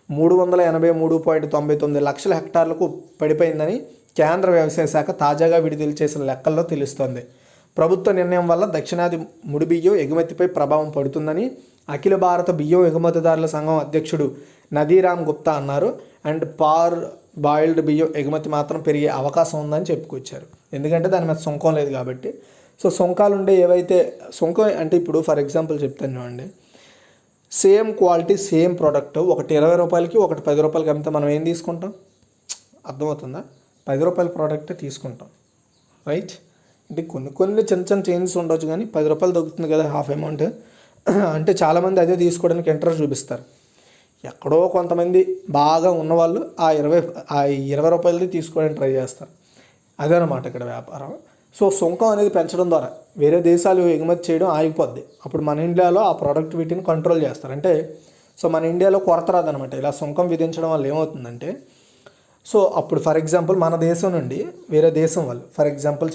383.99 లక్షల హెక్టార్లకు పడిపోయిందని కేంద్ర వ్యవసాయ శాఖ తాజాగా విడుదల చేసిన లెక్కల్లో తెలుస్తోంది. ప్రభుత్వ నిర్ణయం వల్ల దక్షిణాది ముడి బియ్యం ఎగుమతిపై ప్రభావం పడుతుందని అఖిల భారత బియ్యం ఎగుమతిదారుల సంఘం అధ్యక్షుడు నదీరామ్ గుప్తా అన్నారు. అండ్ బాయిల్డ్ బియ్యం ఎగుమతి మాత్రం పెరిగే అవకాశం ఉందని చెప్పుకొచ్చారు. ఎందుకంటే దాని మీద సుంకం లేదు కాబట్టి. సో సుంకాలు ఉండే ఏవైతే సుంకం అంటే ఇప్పుడు ఫర్ ఎగ్జాంపుల్ చెప్తాను చూడండి, సేమ్ క్వాలిటీ సేమ్ ప్రోడక్ట్ ఒకటి 20 రూపాయలకి ఒకటి 10 రూపాయలకి అమ్మితే మనం ఏం తీసుకుంటాం? అర్థమవుతుందా? 10 రూపాయల ప్రోడక్టే తీసుకుంటాం, రైట్? అంటే కొన్ని చిన్న చేంజెస్ ఉండొచ్చు, కానీ 10 రూపాయలు తగ్గుతుంది కదా హాఫ్ అమౌంట్ అంటే చాలామంది అదే తీసుకోవడానికి ఇంట్రెస్ట్ చూపిస్తారు. ఎక్కడో కొంతమంది బాగా ఉన్నవాళ్ళు ఆ 20 రూపాయలది తీసుకోవడానికి ట్రై చేస్తారు. అదేనమాట ఇక్కడ వ్యాపారం. సో సుంకం అనేది పెంచడం ద్వారా వేరే దేశాలు ఎగుమతి చేయడం ఆగిపోద్ది. అప్పుడు మన ఇండియాలో ఆ ప్రోడక్ట్ వీటిని కంట్రోల్ చేస్తారు. అంటే సో మన ఇండియాలో కొరత రాదనమాట. ఇలా సుంకం విధించడం వల్ల ఏమవుతుందంటే, సో అప్పుడు ఫర్ ఎగ్జాంపుల్ మన దేశం నుండి వేరే దేశం వాళ్ళు ఫర్ ఎగ్జాంపుల్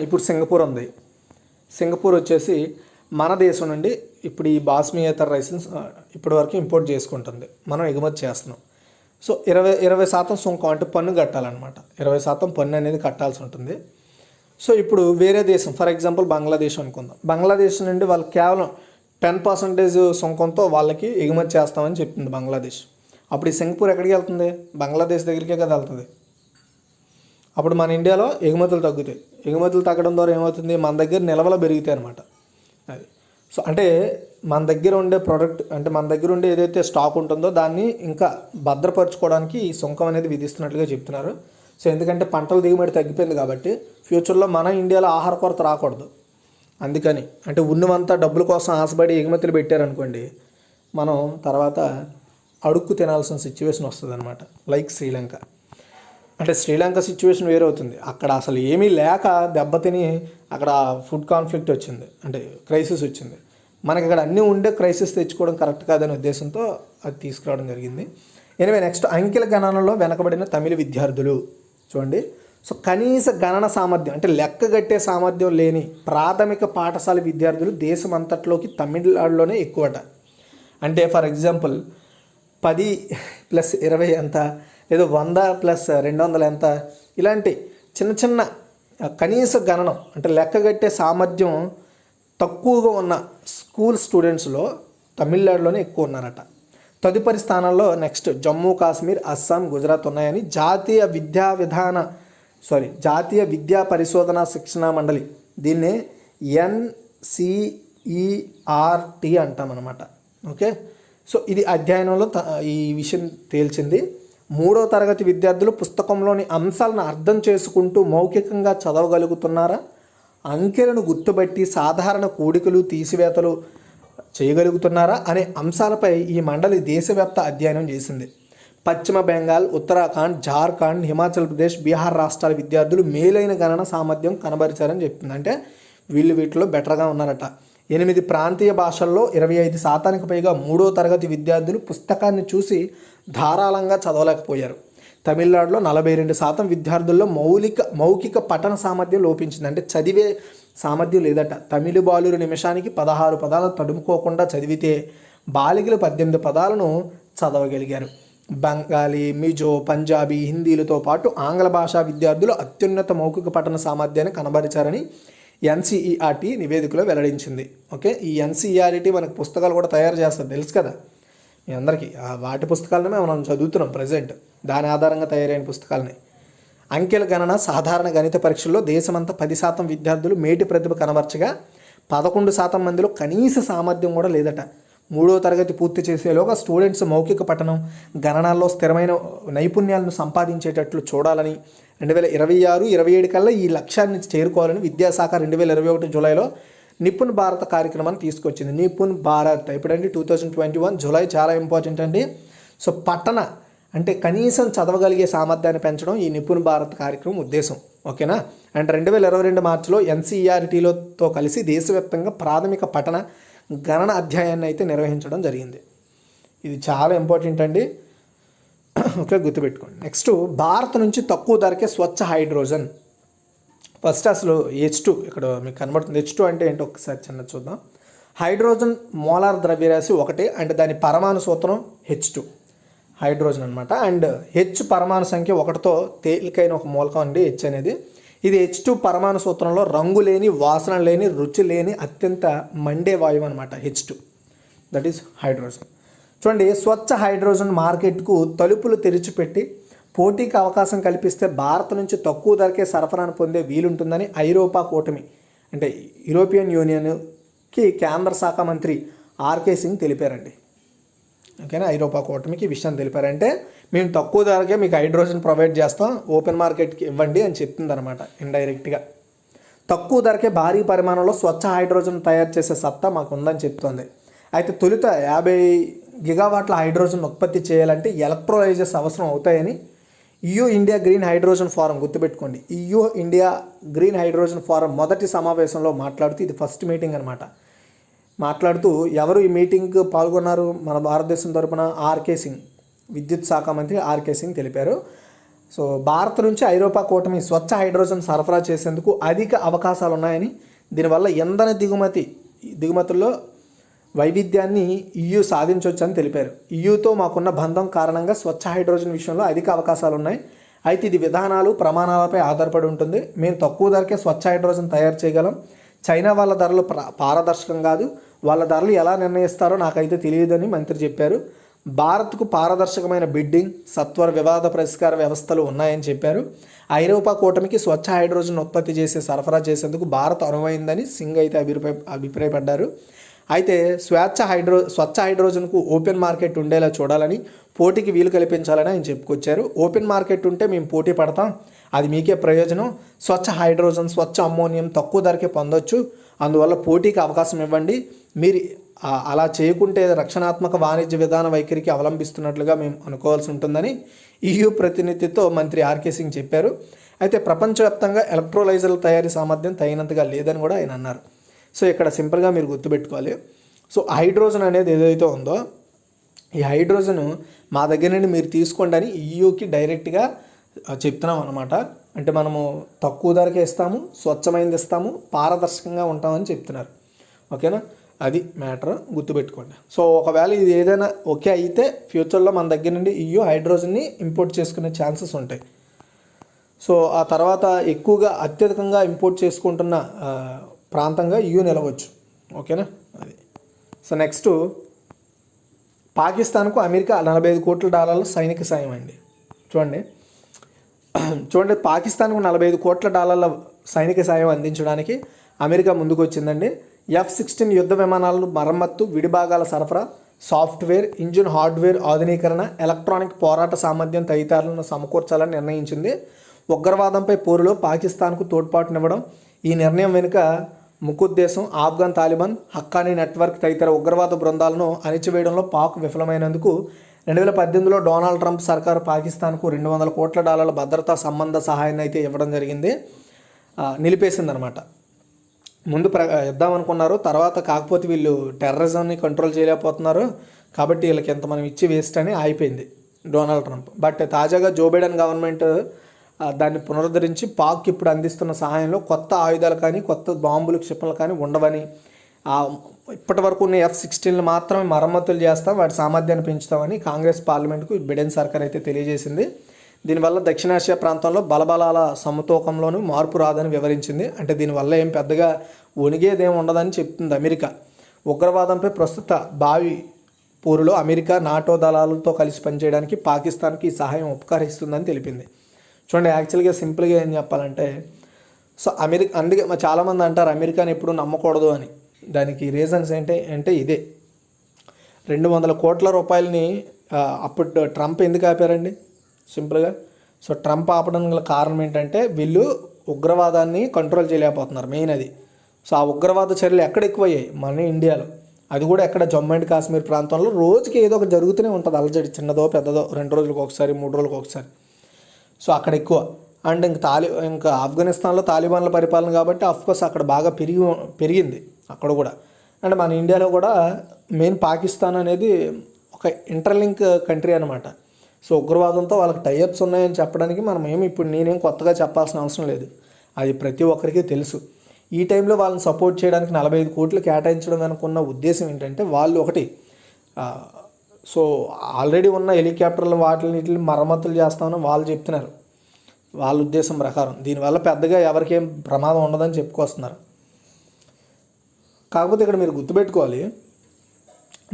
ఇప్పుడు సింగపూర్ ఉంది. సింగపూర్ వచ్చేసి మన దేశం నుండి ఇప్పుడు ఈ బాస్మతియేతర రైస్ని ఇప్పటి వరకు ఇంపోర్ట్ చేసుకుంటుంది, మనం ఎగుమతి చేస్తున్నాం. సో 20% సుంకం అంటే పన్ను కట్టాలన్నమాట. 20% పన్ను అనేది కట్టాల్సి ఉంటుంది. సో ఇప్పుడు వేరే దేశం ఫర్ ఎగ్జాంపుల్ బంగ్లాదేశ్ అనుకుందాం. బంగ్లాదేశ్ నుండి వాళ్ళు కేవలం 10% సుంకంతో వాళ్ళకి ఎగుమతి చేస్తామని చెప్తుంది బంగ్లాదేశ్. అప్పుడు ఈ సింగపూర్ ఎక్కడికి వెళ్తుంది? బంగ్లాదేశ్ దగ్గరికే కదా వెళ్తుంది. అప్పుడు మన ఇండియాలో ఎగుమతులు తగ్గుతాయి. ఎగుమతులు తగ్గడం ద్వారా ఏమవుతుంది? మన దగ్గర నిల్వలు పెరుగుతాయి అనమాట. అది సో అంటే మన దగ్గర ఉండే ప్రోడక్ట్ అంటే మన దగ్గర ఉండే ఏదైతే స్టాక్ ఉంటుందో దాన్ని ఇంకా భద్రపరచుకోవడానికి ఈ సుంకం అనేది విధిస్తున్నట్లుగా చెప్తున్నారు. సో ఎందుకంటే పంటల దిగుబడి తగ్గిపోయింది కాబట్టి ఫ్యూచర్లో మన ఇండియాలో ఆహార కొరత రాకూడదు. అందుకని అంటే ఉన్నవంతా డబ్బుల కోసం ఆశపడి ఎగుమతులు పెట్టారనుకోండి, మనం తర్వాత అడుక్కు తినాల్సిన సిచ్యువేషన్ వస్తుంది అనమాట. లైక్ శ్రీలంక. అంటే శ్రీలంక సిచ్యువేషన్ వేరే అవుతుంది. అక్కడ అసలు ఏమీ లేక దెబ్బతిని అక్కడ ఫుడ్ కాన్ఫ్లిక్ట్ వచ్చింది, అంటే క్రైసిస్ వచ్చింది. మనకి ఇక్కడ అన్నీ ఉండే క్రైసిస్ తెచ్చుకోవడం కరెక్ట్ కాదనే ఉద్దేశంతో అది తీసుకురావడం జరిగింది. ఎనివే నెక్స్ట్, అంకెల గణనలో వెనకబడిన తమిళ విద్యార్థులు చూడండి. సో కనీస గణన సామర్థ్యం అంటే లెక్కగట్టే సామర్థ్యం లేని ప్రాథమిక పాఠశాల విద్యార్థులు దేశం అంతట్లోకి తమిళనాడులోనే ఎక్కువట. అంటే ఫర్ ఎగ్జాంపుల్ 10 + 20 ఎంత, ఏదో 100 + 200 ఎంత, ఇలాంటి చిన్న కనీస గణనం అంటే లెక్కగట్టే సామర్థ్యం తక్కువగా ఉన్న స్కూల్ స్టూడెంట్స్లో తమిళనాడులోనే ఎక్కువ ఉన్నారట. తదుపరి స్థానంలో నెక్స్ట్ జమ్మూ కాశ్మీర్, అస్సాం, గుజరాత్ ఉన్నాయని జాతీయ విద్యా పరిశోధన శిక్షణ మండలి, దీన్నే NCERT అంటామన్నమాట. ఓకే, సో ఇది అధ్యయనంలో ఈ విషయం తేల్చింది. 3వ తరగతి విద్యార్థులు పుస్తకంలోని అంశాలను అర్థం చేసుకుంటూ మౌఖికంగా చదవగలుగుతున్నారా, అంకెలను గుర్తుపట్టి సాధారణ కూడికలు తీసివేతలు చేయగలుగుతున్నారా అనే అంశాలపై ఈ మండలి దేశవ్యాప్త అధ్యయనం చేసింది. పశ్చిమ బెంగాల్, ఉత్తరాఖండ్, జార్ఖండ్, హిమాచల్ ప్రదేశ్, బీహార్ రాష్ట్రాల విద్యార్థులు మేలైన గణన సామర్థ్యం కనబరిచారని చెప్తుంది. అంటే వీటిలో బెటర్గా ఉన్నారట. 8 ప్రాంతీయ భాషల్లో 25% పైగా 3వ తరగతి విద్యార్థులు పుస్తకాన్ని చూసి ధారాళంగా చదవలేకపోయారు. తమిళనాడులో 42% విద్యార్థుల్లో మౌఖిక పఠన సామర్థ్యం లోపించింది. అంటే చదివే సామర్థ్యం లేదట. తమిళ బాలురు నిమిషానికి 16 పదాలు తడుముకోకుండా చదివితే బాలికలు 18 పదాలను చదవగలిగారు. బెంగాలీ, మిజో, పంజాబీ, హిందీలతో పాటు ఆంగ్ల భాషా విద్యార్థులు అత్యున్నత మౌఖిక పఠన సామర్థ్యాన్ని కనబరిచారని ఎన్సీఈఆర్టీ నివేదికలో వెల్లడించింది. ఓకే, ఈ ఎన్సీఈఆర్టీ మనకు పుస్తకాలు కూడా తయారు చేస్తారు, తెలుసు కదా మీ అందరికీ. వాటి పుస్తకాలనే మనం చదువుతున్నాం ప్రజెంట్, దాని ఆధారంగా తయారైన పుస్తకాలని. అంకెల గణన సాధారణ గణిత పరీక్షల్లో దేశమంతా 10% విద్యార్థులు మేటి ప్రతిభ కనబరచగా 11% మందిలో కనీస సామర్థ్యం కూడా లేదట. 3వ తరగతి పూర్తి చేసేలోగా స్టూడెంట్స్ మౌఖిక పఠనం, గణనాల్లో స్థిరమైన నైపుణ్యాలను సంపాదించేటట్లు చూడాలని, 2026-27 కల్లా ఈ లక్ష్యాన్ని చేరుకోవాలని విద్యాశాఖ 2021 జూలైలో నిపుణ్ భారత్ కార్యక్రమాన్ని తీసుకొచ్చింది. నిపుణ్ భారత్ ఎప్పుడండి? 2021 జూలై. చాలా ఇంపార్టెంట్ అండి. సో పట్టణ అంటే కనీసం చదవగలిగే సామర్థ్యాన్ని పెంచడం ఈ నిపుణ్ భారత్ కార్యక్రమం ఉద్దేశం. ఓకేనా? అండ్ 2022 మార్చిలో ఎన్సీఈఆర్టీలతో కలిసి దేశవ్యాప్తంగా ప్రాథమిక పఠన గణన అధ్యాయాన్ని అయితే నిర్వహించడం జరిగింది. ఇది చాలా ఇంపార్టెంట్ అండి. ఓకే, గుర్తుపెట్టుకోండి. నెక్స్ట్, భారత్ నుంచి తక్కువ ధరకే స్వచ్ఛ హైడ్రోజన్. ఫస్ట్ అసలు H2 ఇక్కడ మీకు కనబడుతుంది. H2 అంటే ఏంటో ఒకసారి చిన్న చూద్దాం. హైడ్రోజన్ మోలార్ ద్రవ్యరాశి ఒకటే, అంటే దాని పరమాణు సూత్రం H2 హైడ్రోజన్ అనమాట. అండ్ H పరమాణు సంఖ్య 1తో తేలికైన ఒక మూలకం అండి H అనేది. ఇది H2 పరమాణు సూత్రంలో రంగు లేని, వాసన లేని, రుచి లేని అత్యంత మండే వాయువు అనమాట H2. That is hydrogen. చూడండి, స్వచ్ఛ హైడ్రోజన్ మార్కెట్కు తలుపులు తెరిచిపెట్టి పోటీకి అవకాశం కల్పిస్తే భారత్ నుంచి తక్కువ ధరకే సరఫరాను పొందే వీలుంటుందని ఐరోపా కూటమి అంటే యూరోపియన్ యూనియన్కి కేంద్ర శాఖ మంత్రి ఆర్కే సింగ్ తెలిపారండి. ఓకేనా? ఐరోపా కూటమికి ఈ విషయం తెలిపారంటే మేము తక్కువ ధరకే మీకు హైడ్రోజన్ ప్రొవైడ్ చేస్తాం, ఓపెన్ మార్కెట్కి ఇవ్వండి అని చెప్తుంది అనమాట ఇండైరెక్ట్గా. తక్కువ ధరకే భారీ పరిమాణంలో స్వచ్ఛ హైడ్రోజన్ తయారు చేసే సత్తా మాకు ఉందని చెప్తోంది. అయితే తొలుత 50 గిగావాట్ల హైడ్రోజన్ ఉత్పత్తి చేయాలంటే ఎలక్ట్రోలైజర్స్ అవసరం అవుతాయని EU India green hydrogen forum, గుర్తుపెట్టుకోండి, EU India green hydrogen forum మొదటి సమావేశంలో మాట్లాడుతూ, ఇది ఫస్ట్ మీటింగ్ అనమాట, మాట్లాడుతూ ఎవరు ఈ మీటింగ్కి పాల్గొన్నారు? మన భారతదేశం తరపున ఆర్కే సింగ్, విద్యుత్ శాఖ మంత్రి ఆర్కే సింగ్ తెలిపారు. సో భారత్ నుంచి ఐరోపా కూటమి స్వచ్ఛ హైడ్రోజన్ సరఫరా చేసేందుకు అధిక అవకాశాలు ఉన్నాయని, దీనివల్ల ఇంధన దిగుమతుల్లో వైవిధ్యాన్ని EU సాధించవచ్చని తెలిపారు. EUతో మాకున్న బంధం కారణంగా స్వచ్ఛ హైడ్రోజన్ విషయంలో అధిక అవకాశాలు ఉన్నాయి. అయితే ఇది విధానాలు, ప్రమాణాలపై ఆధారపడి ఉంటుంది. మేము తక్కువ ధరకే స్వచ్ఛ హైడ్రోజన్ తయారు చేయగలం. చైనా వాళ్ళ ధరలు పారదర్శకం కాదు, వాళ్ళ ధరలు ఎలా నిర్ణయిస్తారో నాకైతే తెలియదని మంత్రి చెప్పారు. భారత్కు పారదర్శకమైన బిడ్డింగ్, సత్వర వివాద పరిష్కార వ్యవస్థలు ఉన్నాయని చెప్పారు. ఐరోపా కూటమికి స్వచ్ఛ హైడ్రోజన్ ఉత్పత్తి చేసి సరఫరా చేసేందుకు భారత్ అనువైందని సింగ్ అయితే అభిప్రాయపడ్డారు. అయితే స్వచ్ఛ హైడ్రోజన్కు ఓపెన్ మార్కెట్ ఉండేలా చూడాలని, పోటీకి వీలు కల్పించాలని ఆయన చెప్పుకొచ్చారు. ఓపెన్ మార్కెట్ ఉంటే మేము పోటీ పడతాం, అది మీకే ప్రయోజనం. స్వచ్ఛ హైడ్రోజన్, స్వచ్ఛ అమ్మోనియం తక్కువ ధరకే పొందొచ్చు, అందువల్ల పోటీకి అవకాశం ఇవ్వండి. మీరు అలా చేయకుంటే రక్షణాత్మక వాణిజ్య విధాన వైఖరికి అవలంబిస్తున్నట్లుగా మేము అనుకోవాల్సి ఉంటుందని EU ప్రతినిధితో మంత్రి ఆర్కే సింగ్ చెప్పారు. అయితే ప్రపంచవ్యాప్తంగా ఎలక్ట్రోలైజర్ల తయారీ సామర్థ్యం తగినంతగా లేదని కూడా ఆయన అన్నారు. సో ఇక్కడ సింపుల్గా మీరు గుర్తుపెట్టుకోవాలి. సో హైడ్రోజన్ అనేది ఏదైతే ఉందో, ఈ హైడ్రోజన్ మా దగ్గర నుండి మీరు తీసుకోండి అని EUకి డైరెక్ట్గా చెప్తున్నాం అనమాట. అంటే మనము తక్కువ ధరకే ఇస్తాము, స్వచ్ఛమైనది ఇస్తాము, పారదర్శకంగా ఉంటామని చెప్తున్నారు. ఓకేనా? అది మ్యాటర్, గుర్తుపెట్టుకోండి. సో ఒకవేళ ఇది ఏదైనా ఓకే అయితే ఫ్యూచర్లో మన దగ్గర నుండి EU హైడ్రోజన్ని ఇంపోర్ట్ చేసుకునే ఛాన్సెస్ ఉంటాయి. సో ఆ తర్వాత ఎక్కువగా అత్యధికంగా ఇంపోర్ట్ చేసుకుంటున్న ప్రాంతంగా EU నిలవచ్చు. ఓకేనా? అది. సో నెక్స్ట్, పాకిస్తాన్కు అమెరికా $45 కోట్ల సైనిక సాయం అండి. చూడండి, పాకిస్తాన్కు $45 కోట్ల సైనిక సాయం అందించడానికి అమెరికా ముందుకు వచ్చిందండి. F-16 యుద్ధ విమానాలను మరమ్మత్తు, విడిభాగాల సరఫరా, సాఫ్ట్వేర్, ఇంజిన్ హార్డ్వేర్ ఆధునీకరణ, ఎలక్ట్రానిక్ పోరాట సామర్థ్యం తదితరాలను సమకూర్చాలని నిర్ణయించింది. ఉగ్రవాదంపై పోరులో పాకిస్తాన్కు తోడ్పాటునివ్వడం ఈ నిర్ణయం వెనుక ముఖ్యోద్దేశం. ఆఫ్ఘన్ తాలిబాన్, హక్కానీ నెట్వర్క్ తదితర ఉగ్రవాద బృందాలను అణిచివేయడంలో పాక్ విఫలమైనందుకు 2018లో డొనాల్డ్ ట్రంప్ సర్కారు పాకిస్తాన్కు $200 కోట్ల భద్రతా సంబంధ సహాయాన్ని అయితే ఇవ్వడం జరిగింది, నిలిపేసిందనమాట. ముందు ఇద్దామనుకున్నారు, తర్వాత కాకపోతే వీళ్ళు టెర్రరిజంని కంట్రోల్ చేయలేకపోతున్నారు కాబట్టి వీళ్ళకి ఎంత మనం ఇచ్చి వేస్ట్ అని ఆగిపోయింది డొనాల్డ్ ట్రంప్. బట్ తాజాగా జో బైడెన్ గవర్నమెంట్ దాన్ని పునరుద్ధరించి పాక్ ఇప్పుడు అందిస్తున్న సహాయంలో కొత్త ఆయుధాలు కానీ, కొత్త బాంబులు, క్షిపణులు కానీ ఉండవని, ఇప్పటి వరకు ఉన్న F-16 మాత్రమే మరమ్మతులు చేస్తాం, వాటి సామర్థ్యాన్ని పెంచుతామని కాంగ్రెస్ పార్లమెంట్కు బైడెన్ సర్కార్ అయితే తెలియజేసింది. దీనివల్ల దక్షిణాసియా ప్రాంతంలో బలబలాల సమతూకంలోనూ మార్పు రాదని వివరించింది. అంటే దీనివల్ల ఏం పెద్దగా వణిగేదేం ఉండదని చెప్తుంది అమెరికా. ఉగ్రవాదంపై ప్రస్తుత భావి పోరులో అమెరికా నాటో దళాలతో కలిసి పనిచేయడానికి పాకిస్తాన్కి ఈ సహాయం ఉపకరిస్తుందని తెలిపింది. చూడండి, యాక్చువల్గా సింపుల్గా ఏం చెప్పాలంటే, సో అందుకే చాలామంది అంటారు అమెరికాని ఎప్పుడు నమ్మకూడదు అని. దానికి రీజన్స్ అంటే ఇదే. 200 కోట్ల రూపాయలని అప్పుడు ట్రంప్ ఎందుకు ఆపారండి? సింపుల్గా, సో ట్రంప్ ఆపడం గల కారణం ఏంటంటే వీళ్ళు ఉగ్రవాదాన్ని కంట్రోల్ చేయలేకపోతున్నారు, మెయిన్ అది. సో ఆ ఉగ్రవాద చర్యలు ఎక్కడ ఎక్కువయ్యాయి? మన ఇండియాలో. అది కూడా ఎక్కడ? జమ్మూ అండ్ కాశ్మీర్ ప్రాంతంలో రోజుకి ఏదో ఒకటి జరుగుతూనే ఉంటుంది, అలజడి, చిన్నదో పెద్దదో, 2 రోజులకు ఒకసారి 3 రోజులకు ఒకసారి. సో అక్కడ ఎక్కువ. అండ్ ఇంకా ఆఫ్ఘనిస్తాన్లో తాలిబాన్ల పరిపాలన కాబట్టి అఫ్కోర్స్ అక్కడ బాగా పెరిగింది అక్కడ కూడా. అండ్ మన ఇండియాలో కూడా మెయిన్ పాకిస్తాన్ అనేది ఒక ఇంటర్లింక్ కంట్రీ అనమాట. సో ఉగ్రవాదంతో వాళ్ళకి టైఅప్స్ ఉన్నాయని చెప్పడానికి ఇప్పుడు నేనేం కొత్తగా చెప్పాల్సిన అవసరం లేదు, అది ప్రతి ఒక్కరికి తెలుసు. ఈ టైంలో వాళ్ళని సపోర్ట్ చేయడానికి 45 కోట్లు కేటాయించడం వెనుకున్న ఉద్దేశం ఏంటంటే, వాళ్ళు ఒకటి సో ఆల్రెడీ ఉన్న హెలికాప్టర్లు వీటిని మరమ్మతులు చేస్తామని వాళ్ళు చెప్తున్నారు వాళ్ళ ఉద్దేశం ప్రకారం. దీనివల్ల పెద్దగా ఎవరికేం ప్రమాదం ఉండదని చెప్పుకొస్తున్నారు. కాకపోతే ఇక్కడ మీరు గుర్తుపెట్టుకోవాలి,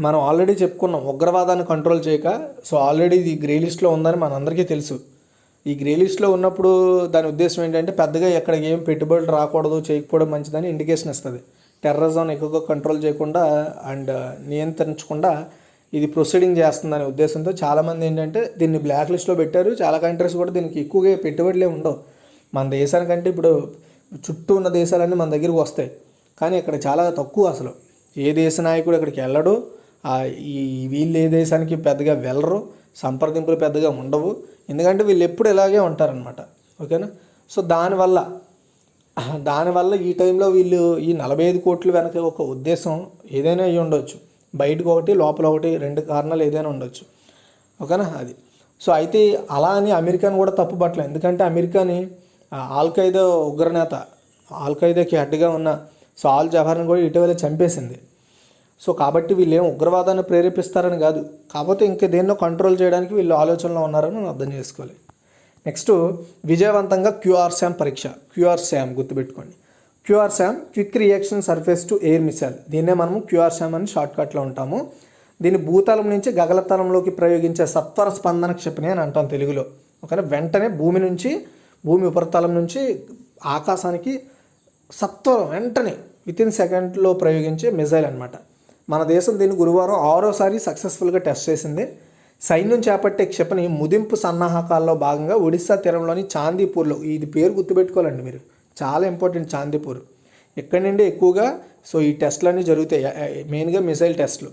మనం ఆల్రెడీ చెప్పుకున్నాం ఉగ్రవాదాన్ని కంట్రోల్ చేయక. సో ఆల్రెడీ ఇది గ్రే లిస్ట్లో ఉందని మనందరికీ తెలుసు. ఈ గ్రే లిస్ట్లో ఉన్నప్పుడు దాని ఉద్దేశం ఏంటంటే, పెద్దగా ఎక్కడ ఏం పెట్టుబడులు రాకూడదు, చేయకపోవడం మంచిదని ఇండికేషన్ ఇస్తుంది. టెర్రరిజం ఎక్కువగా కంట్రోల్ చేయకుండా అండ్ నియంత్రించకుండా ఇది ప్రొసీడింగ్ చేస్తుందనే ఉద్దేశంతో చాలామంది ఏంటంటే దీన్ని బ్లాక్ లిస్ట్లో పెట్టారు. చాలా కంట్రీస్ కూడా దీనికి ఎక్కువగా పెట్టుబడులే ఉండవు. మన దేశానికంటే ఇప్పుడు చుట్టూ ఉన్న దేశాలన్నీ మన దగ్గరికి వస్తాయి, కానీ ఇక్కడ చాలా తక్కువ. అసలు ఏ దేశ నాయకుడు ఇక్కడికి వెళ్ళడు, వీళ్ళు ఏ దేశానికి పెద్దగా వెళ్ళరు, సంప్రదింపులు పెద్దగా ఉండవు. ఎందుకంటే వీళ్ళు ఎప్పుడు ఇలాగే ఉంటారనమాట. ఓకేనా? సో దానివల్ల ఈ టైంలో వీళ్ళు ఈ 45 కోట్లు వెనక ఒక ఉద్దేశం ఏదైనా అయ్యి ఉండొచ్చు. బయటకు ఒకటి, లోపల ఒకటి, 2 కారణాలు ఏదైనా ఉండొచ్చు. ఓకేనా? అది. సో అయితే అలా అని అమెరికాని కూడా తప్పు పట్టలేదు. ఎందుకంటే అమెరికాని ఆల్ఖైదా ఉగ్రనేత, ఆల్ఖైదాకి హెడ్గా ఉన్న సాల్ జవార్ని కూడా ఇటీవల చంపేసింది. సో కాబట్టి వీళ్ళు ఏం ఉగ్రవాదాన్ని ప్రేరేపిస్తారని కాదు, కాకపోతే ఇంకా దేన్నో కంట్రోల్ చేయడానికి వీళ్ళు ఆలోచనలో ఉన్నారని మనం అర్థం చేసుకోవాలి. నెక్స్ట్, విజయవంతంగా QRSAM పరీక్ష. QRSAM గుర్తుపెట్టుకోండి. QRSAM quick reaction surface to air missile. దీన్నే మనము QRSAM అని షార్ట్కట్లో ఉంటాము. దీన్ని భూతలం నుంచి గగనతలంలోకి ప్రయోగించే సత్వర స్పందన క్షిపణి అని అంటాం తెలుగులో. ఓకేనా? వెంటనే భూమి ఉపరితలం నుంచి ఆకాశానికి సత్వరం వెంటనే వితిన్ సెకండ్లో ప్రయోగించే మిసైల్ అనమాట. మన దేశం దీన్ని గురువారం 6వసారి సక్సెస్ఫుల్గా టెస్ట్ చేసింది. సైన్యం చేపట్టే క్షిపణి ముదింపు సన్నాహకాల్లో భాగంగా ఒడిశా తీరంలోని చాందీపూర్లో, ఇది పేరు గుర్తుపెట్టుకోవాలండి మీరు, చాలా ఇంపార్టెంట్. చాందీపూర్ ఎక్కడి నుండి ఎక్కువగా సో ఈ టెస్టులన్నీ జరుగుతాయి, మెయిన్గా మిసైల్ టెస్టులు.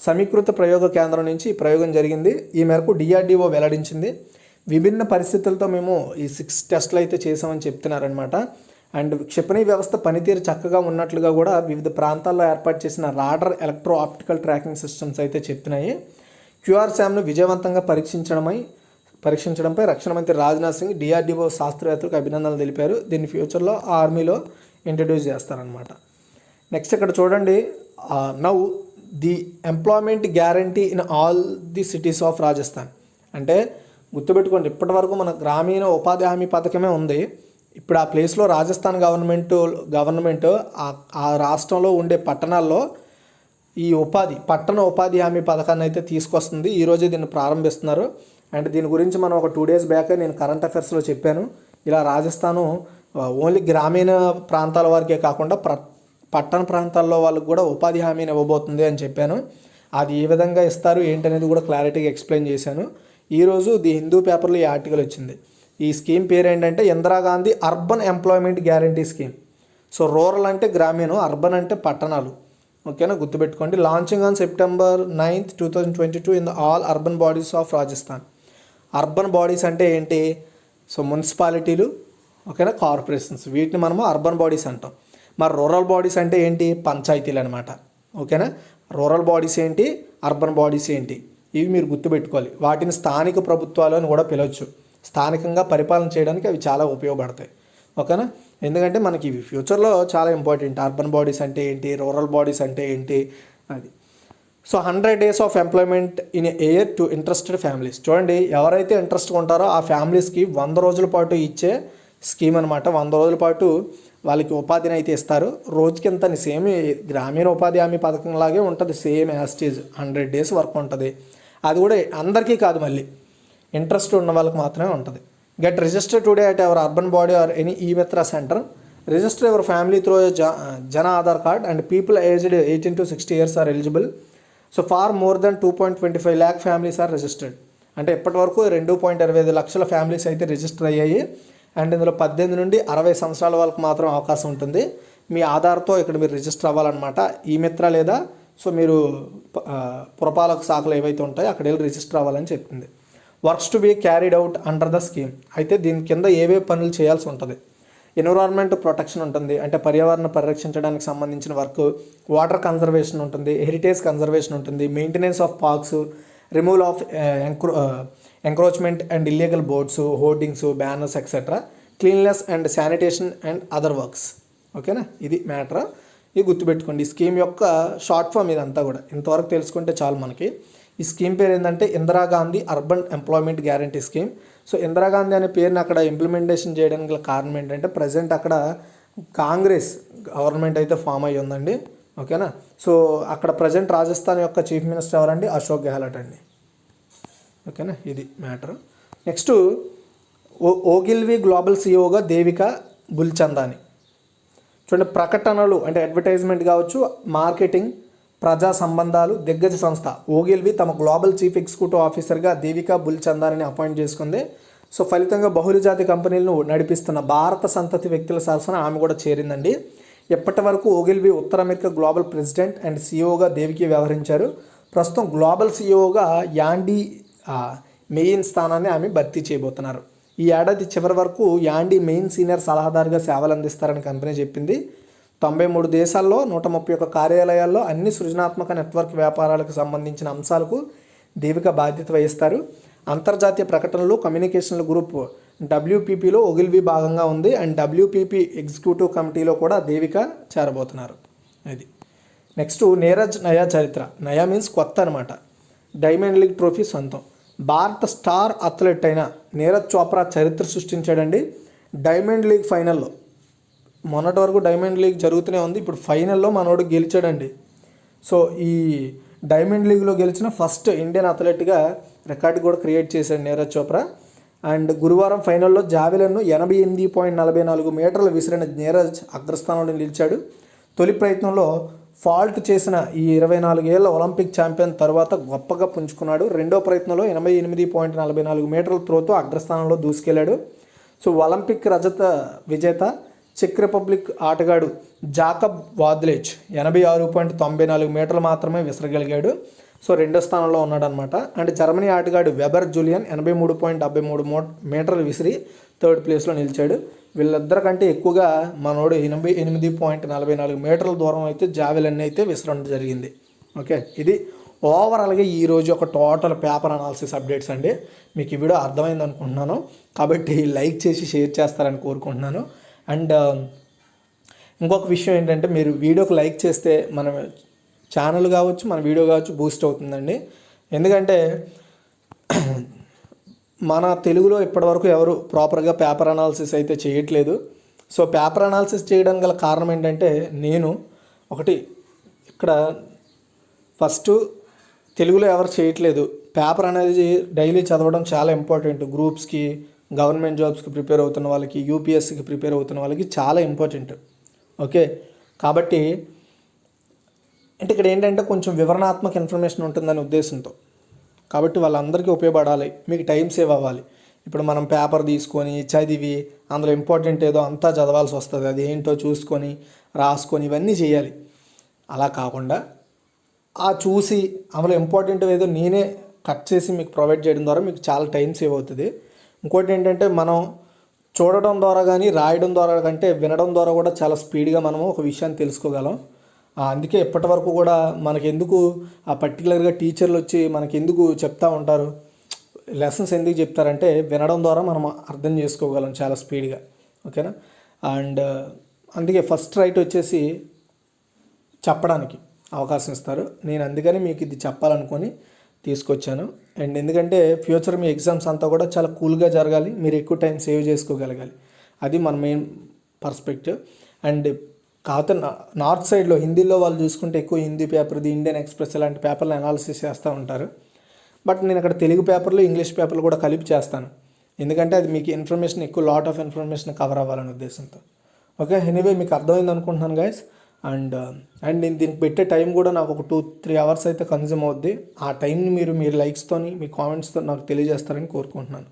సమీకృత ప్రయోగ కేంద్రం నుంచి ఈ ప్రయోగం జరిగింది. ఈ మేరకు DRDO వెల్లడించింది. విభిన్న పరిస్థితులతో మేము ఈ 6 టెస్టులు అయితే చేసామని చెప్తున్నారనమాట. అండ్ క్షిపణి వ్యవస్థ పనితీరు చక్కగా ఉన్నట్లుగా కూడా వివిధ ప్రాంతాల్లో ఏర్పాటు చేసిన radar, electro optical tracking systems అయితే చెప్తున్నాయి. QRSAMను విజయవంతంగా పరీక్షించడంపై రక్షణ మంత్రి రాజ్నాథ్ సింగ్ DRDO శాస్త్రవేత్తలకు అభినందనలు తెలిపారు. దీన్ని ఫ్యూచర్లో ఆర్మీలో ఇంట్రడ్యూస్ చేస్తారనమాట. నెక్స్ట్ ఇక్కడ చూడండి, now the employment guarantee in all the cities of Rajasthan. అంటే గుర్తుపెట్టుకోండి, ఇప్పటివరకు మన గ్రామీణ ఉపాధి హామీ పథకమే ఉంది. ఇప్పుడు ఆ ప్లేస్లో రాజస్థాన్ గవర్నమెంట్ ఆ రాష్ట్రంలో ఉండే పట్టణాల్లో ఈ పట్టణ ఉపాధి హామీ పథకాన్ని అయితే తీసుకొస్తుంది. ఈరోజే దీన్ని ప్రారంభిస్తున్నారు. అండ్ దీని గురించి మనం ఒక 2 డేస్ బ్యాక్ నేను కరెంట్ అఫైర్స్లో చెప్పాను. ఇలా రాజస్థాను ఓన్లీ గ్రామీణ ప్రాంతాల వారికే కాకుండా పట్టణ ప్రాంతాల్లో వాళ్ళకు కూడా ఉపాధి హామీని ఇవ్వబోతుంది అని చెప్పాను. అది ఏ విధంగా ఇస్తారు ఏంటనేది కూడా క్లారిటీగా ఎక్స్ప్లెయిన్ చేశాను. ఈరోజు ది హిందూ పేపర్లో ఈ ఆర్టికల్ వచ్చింది. ఈ స్కీమ్ పేరు ఏంటంటే Indira Gandhi urban employment guarantee scheme. So rural అంటే గ్రామీణం, అర్బన్ అంటే పట్టణాలు. ఓకేనా? గుర్తుపెట్టుకోండి. Launching on September 9, 2022 in the all urban bodies of Rajasthan. Urban bodies అంటే ఏంటి? సో మున్సిపాలిటీలు, ఓకేనా, కార్పొరేషన్స్, వీటిని మనము అర్బన్ బాడీస్ అంటాం. మరి రూరల్ బాడీస్ అంటే ఏంటి? పంచాయతీలు అనమాట. ఓకేనా? రూరల్ బాడీస్ ఏంటి, అర్బన్ బాడీస్ ఏంటి, ఇవి మీరు గుర్తుపెట్టుకోవాలి. వాటిని స్థానిక ప్రభుత్వాలు అని కూడా పిలవచ్చు. స్థానికంగా పరిపాలన చేయడానికి అవి చాలా ఉపయోగపడతాయి. ఓకేనా? ఎందుకంటే మనకి ఇవి ఫ్యూచర్లో చాలా ఇంపార్టెంట్. అర్బన్ బాడీస్ అంటే ఏంటి, రూరల్ బాడీస్ అంటే ఏంటి, అది. So 100 days of employment in year to interested families. చూడండి, ఎవరైతే ఇంట్రెస్ట్గా ఉంటారో ఆ ఫ్యామిలీస్కి 100 రోజుల పాటు ఇచ్చే స్కీమ్ అనమాట. 100 రోజుల పాటు వాళ్ళకి ఉపాధిని అయితే ఇస్తారు. రోజుకి ఇంతని సేమ్ గ్రామీణ ఉపాధి హామీ పథకం లాగే ఉంటుంది, సేమ్ యాస్టీజ్ 100 days వర్క్ ఉంటుంది. అది కూడా అందరికీ కాదు, మళ్ళీ ఇంట్రెస్ట్ ఉన్న వాళ్ళకి మాత్రమే ఉంటుంది. Get register today at our urban body or any e Mitra centre. Register your family through Jan Aadhaar card and people aged 18 to 60 years are eligible. So far more than 2.25 lakh families are registered. అంటే ఇప్పటి వరకు 2.25 లక్షల families అయితే register అయ్యాయి. And ఇందులో 18 నుండి 60 సంవత్సరాల వాళ్ళకి మాత్రం అవకాశం ఉంటుంది. మీ ఆధార్తో ఇక్కడ మీరు రిజిస్టర్ అవ్వాలన్నమాట. ఈ మిత్ర లేదా సో మీరు పురపాలక శాఖలు ఏవైతే ఉంటాయో అక్కడ వెళ్ళి రిజిస్టర్ అవ్వాలని చెప్తుంది. Works to be carried out under the scheme. అయితే దీని కింద ఏవే పనులు చేయాల్సి ఉంటుంది. ఎన్విరాన్మెంట్ ప్రొటెక్షన్ ఉంటుంది, అంటే పర్యావరణ పరిరక్షించడానికి సంబంధించిన వర్క్. వాటర్ కన్జర్వేషన్ ఉంటుంది, హెరిటేజ్ కన్జర్వేషన్ ఉంటుంది, maintenance of parks, removal of encroachment and illegal boards, hoardings, banners etcetera, cleanliness and sanitation and other works. ఓకేనా, ఇది మ్యాటర్. ఇది గుర్తుపెట్టుకోండి. ఈ స్కీమ్ యొక్క షార్ట్ ఫామ్ ఇదంతా కూడా ఇంతవరకు తెలుసుకుంటే చాలు మనకి. ఈ స్కీమ్ పేరు ఏంటంటే Indira Gandhi urban employment guarantee scheme. So Indira Gandhi అనే పేరుని అక్కడ ఇంప్లిమెంటేషన్ చేయడానికి గల కారణం ఏంటంటే ప్రజెంట్ అక్కడ కాంగ్రెస్ గవర్నమెంట్ అయితే ఫామ్ అయ్యి ఉందండి. ఓకేనా, సో అక్కడ ప్రజెంట్ రాజస్థాన్ యొక్క చీఫ్ మినిస్టర్ ఎవరండి? అశోక్ గెహ్లోట్ అండి. ఓకేనా, ఇది మ్యాటర్. నెక్స్ట్ ఓగిల్వీ గ్లోబల్ సిఇఓగా దేవిక బుల్చందాని. చూడండి, ప్రకటనలు అంటే అడ్వర్టైజ్మెంట్ కావచ్చు, మార్కెటింగ్, ప్రజా సంబంధాలు దిగ్గజ సంస్థ ఓగిల్వీ తమ గ్లోబల్ చీఫ్ ఎగ్జిక్యూటివ్ ఆఫీసర్గా దేవికా బుల్చందాని అపాయింట్ చేసుకుంది. సో ఫలితంగా బహుళజాతి కంపెనీలను నడిపిస్తున్న భారత సంతతి వ్యక్తుల సరసన ఆమె కూడా చేరిందండి. ఇప్పటి వరకు ఓగిల్వీ ఉత్తర అమెరికా గ్లోబల్ ప్రెసిడెంట్ అండ్ సిఇఓగా దేవికి వ్యవహరించారు. ప్రస్తుతం గ్లోబల్ సిఇఓగా యాండీ మెయిన్ స్థానాన్ని ఆమె భర్తీ చేయబోతున్నారు. ఈ ఏడాది చివరి వరకు యాండీ మెయిన్ సీనియర్ సలహాదారుగా సేవలు అందిస్తారని కంపెనీ చెప్పింది. 93 దేశాల్లో 131 కార్యాలయాల్లో అన్ని సృజనాత్మక నెట్వర్క్ వ్యాపారాలకు సంబంధించిన అంశాలకు దేవిక బాధ్యత వహిస్తారు. అంతర్జాతీయ ప్రకటనలు కమ్యూనికేషన్ల గ్రూప్ WPPలో ఓగిల్వీ భాగంగా ఉంది. అండ్ WPP ఎగ్జిక్యూటివ్ కమిటీలో కూడా దేవిక చేరబోతున్నారు. ఇది నెక్స్ట్ నీరజ్ నయా చరిత్ర. నయా మీన్స్ కొత్త అనమాట. డైమండ్ లీగ్ ట్రోఫీ సొంతం. భారత స్టార్ అథ్లెట్ అయిన నీరజ్ చోప్రా చరిత్ర సృష్టించాడండి. డైమండ్ లీగ్ ఫైనల్లో, మొన్నటి వరకు డైమండ్ లీగ్ జరుగుతూనే ఉంది, ఇప్పుడు ఫైనల్లో మనోడు గెలిచాడండి. సో ఈ డైమండ్ లీగ్లో గెలిచిన ఫస్ట్ ఇండియన్ అథ్లెట్గా రికార్డు కూడా క్రియేట్ చేశాడు నీరజ్ చోప్రా. అండ్ గురువారం ఫైనల్లో జావెలిన్ను 88.44 మీటర్లు విసిరిన నీరజ్ అగ్రస్థానంలో నిలిచాడు. తొలి ప్రయత్నంలో ఫాల్ట్ చేసిన ఈ 24 ఏళ్ల ఒలింపిక్ ఛాంపియన్ తర్వాత గొప్పగా పుంజుకున్నాడు. రెండో ప్రయత్నంలో 88.44 మీటర్ల త్రోతో అగ్రస్థానంలో దూసుకెళ్లాడు. సో ఒలింపిక్ రజత విజేత చెక్ రిపబ్లిక్ ఆటగాడు జాకబ్ వాద్లేజ్ 86.94 మీటర్లు మాత్రమే విసరగలిగాడు. సో రెండో స్థానంలో ఉన్నాడనమాట. అండ్ జర్మనీ ఆటగాడు వెబర్ జూలియన్ 83.73 మీటర్లు విసిరి థర్డ్ ప్లేస్లో నిలిచాడు. వీళ్ళిద్దరికంటే ఎక్కువగా మనోడు 88.44 మీటర్ల దూరం అయితే జావెలిన్ అయితే విసరడం జరిగింది. ఓకే, ఇది ఓవరాల్గా ఈరోజు ఒక టోటల్ పేపర్ అనాలిసిస్ అప్డేట్స్ అండి. మీకు ఈ వీడియో అర్థమైంది అనుకుంటున్నాను, కాబట్టి లైక్ చేసి షేర్ చేస్తారని కోరుకుంటున్నాను. అండ్ ఇంకొక విషయం ఏంటంటే, మీరు వీడియోకి లైక్ చేస్తే మన ఛానల్ కావచ్చు, మన వీడియో కావచ్చు బూస్ట్ అవుతుందండి. ఎందుకంటే మన తెలుగులో ఇప్పటివరకు ఎవరు ప్రాపర్గా పేపర్ అనాలిసిస్ అయితే చేయట్లేదు. సో పేపర్ అనాలిసిస్ చేయడానికి గల కారణం ఏంటంటే, నేను ఒకటి ఇక్కడ ఫస్ట్ తెలుగులో ఎవరు చేయట్లేదు. పేపర్ అనేది డైలీ చదవడం చాలా ఇంపార్టెంట్. గ్రూప్స్కి, గవర్నమెంట్ జాబ్స్కి ప్రిపేర్ అవుతున్న వాళ్ళకి, యూపీఎస్సీకి ప్రిపేర్ అవుతున్న వాళ్ళకి చాలా ఇంపార్టెంట్. ఓకే, కాబట్టి అంటే ఇక్కడ ఏంటంటే కొంచెం వివరణాత్మక ఇన్ఫర్మేషన్ ఉంటుందనే ఉద్దేశంతో, కాబట్టి వాళ్ళందరికీ ఉపయోగపడాలి, మీకు టైం సేవ్ అవ్వాలి. ఇప్పుడు మనం పేపర్ తీసుకొని చదివి అందులో ఇంపార్టెంట్ ఏదో అంతా చదవాల్సి వస్తుంది. అది ఏంటో చూసుకొని రాసుకొని ఇవన్నీ చేయాలి. అలా కాకుండా చూసి అందులో ఇంపార్టెంట్ ఏదో నేనే కట్ చేసి మీకు ప్రొవైడ్ చేయడం ద్వారా మీకు చాలా టైం సేవ్ అవుతుంది. ఇంకోటి ఏంటంటే, మనం చూడడం ద్వారా కానీ రాయడం ద్వారా కంటే వినడం ద్వారా కూడా చాలా స్పీడ్గా మనము ఒక విషయాన్ని తెలుసుకోగలం. అందుకే ఇప్పటి వరకు కూడా మనకెందుకు పర్టికులర్గా టీచర్లు వచ్చి మనకెందుకు చెప్తా ఉంటారు, లెసన్స్ ఎందుకు చెప్తారంటే వినడం ద్వారా మనం అర్థం చేసుకోగలం చాలా స్పీడ్గా. ఓకేనా, అండ్ అందుకే ఫస్ట్ రైట్ వచ్చేసి చెప్పడానికి, అవకాశం ఇస్తారు. నేను అందుకని మీకు ఇది చెప్పాలనుకొని తీసుకొచ్చాను. అండ్ ఎందుకంటే ఫ్యూచర్ మీ ఎగ్జామ్స్ అంతా కూడా చాలా కూల్గా జరగాలి, మీరు ఎక్కువ టైం సేవ్ చేసుకోగలగాలి, అది మన మెయిన్ పర్స్పెక్టివ్. అండ్ కాకపోతే నార్త్ సైడ్లో హిందీలో వాళ్ళు చూసుకుంటే ఎక్కువ హిందీ పేపర్ది, ఇండియన్ ఎక్స్ప్రెస్ ఇలాంటి పేపర్లు అనాలిసిస్ చేస్తూ ఉంటారు. బట్ నేను అక్కడ తెలుగు పేపర్లు, ఇంగ్లీష్ పేపర్లు కూడా కలిపి చేస్తాను, ఎందుకంటే అది మీకు ఇన్ఫర్మేషన్ ఎక్కువ, లాట్ ఆఫ్ ఇన్ఫర్మేషన్ కవర్ అవ్వాలనే ఉద్దేశంతో. ఓకే, ఎనీవే మీకు అర్థమైంది అనుకుంటున్నాను గైస్. అండ్ నేను దీనికి పెట్టే టైం కూడా నాకు ఒక 2-3 అవర్స్ అయితే కన్జ్యూమ్ అవుద్ది. ఆ టైంని మీరు లైక్స్తోని, మీ కామెంట్స్తో నాకు తెలియజేస్తారని కోరుకుంటున్నాను.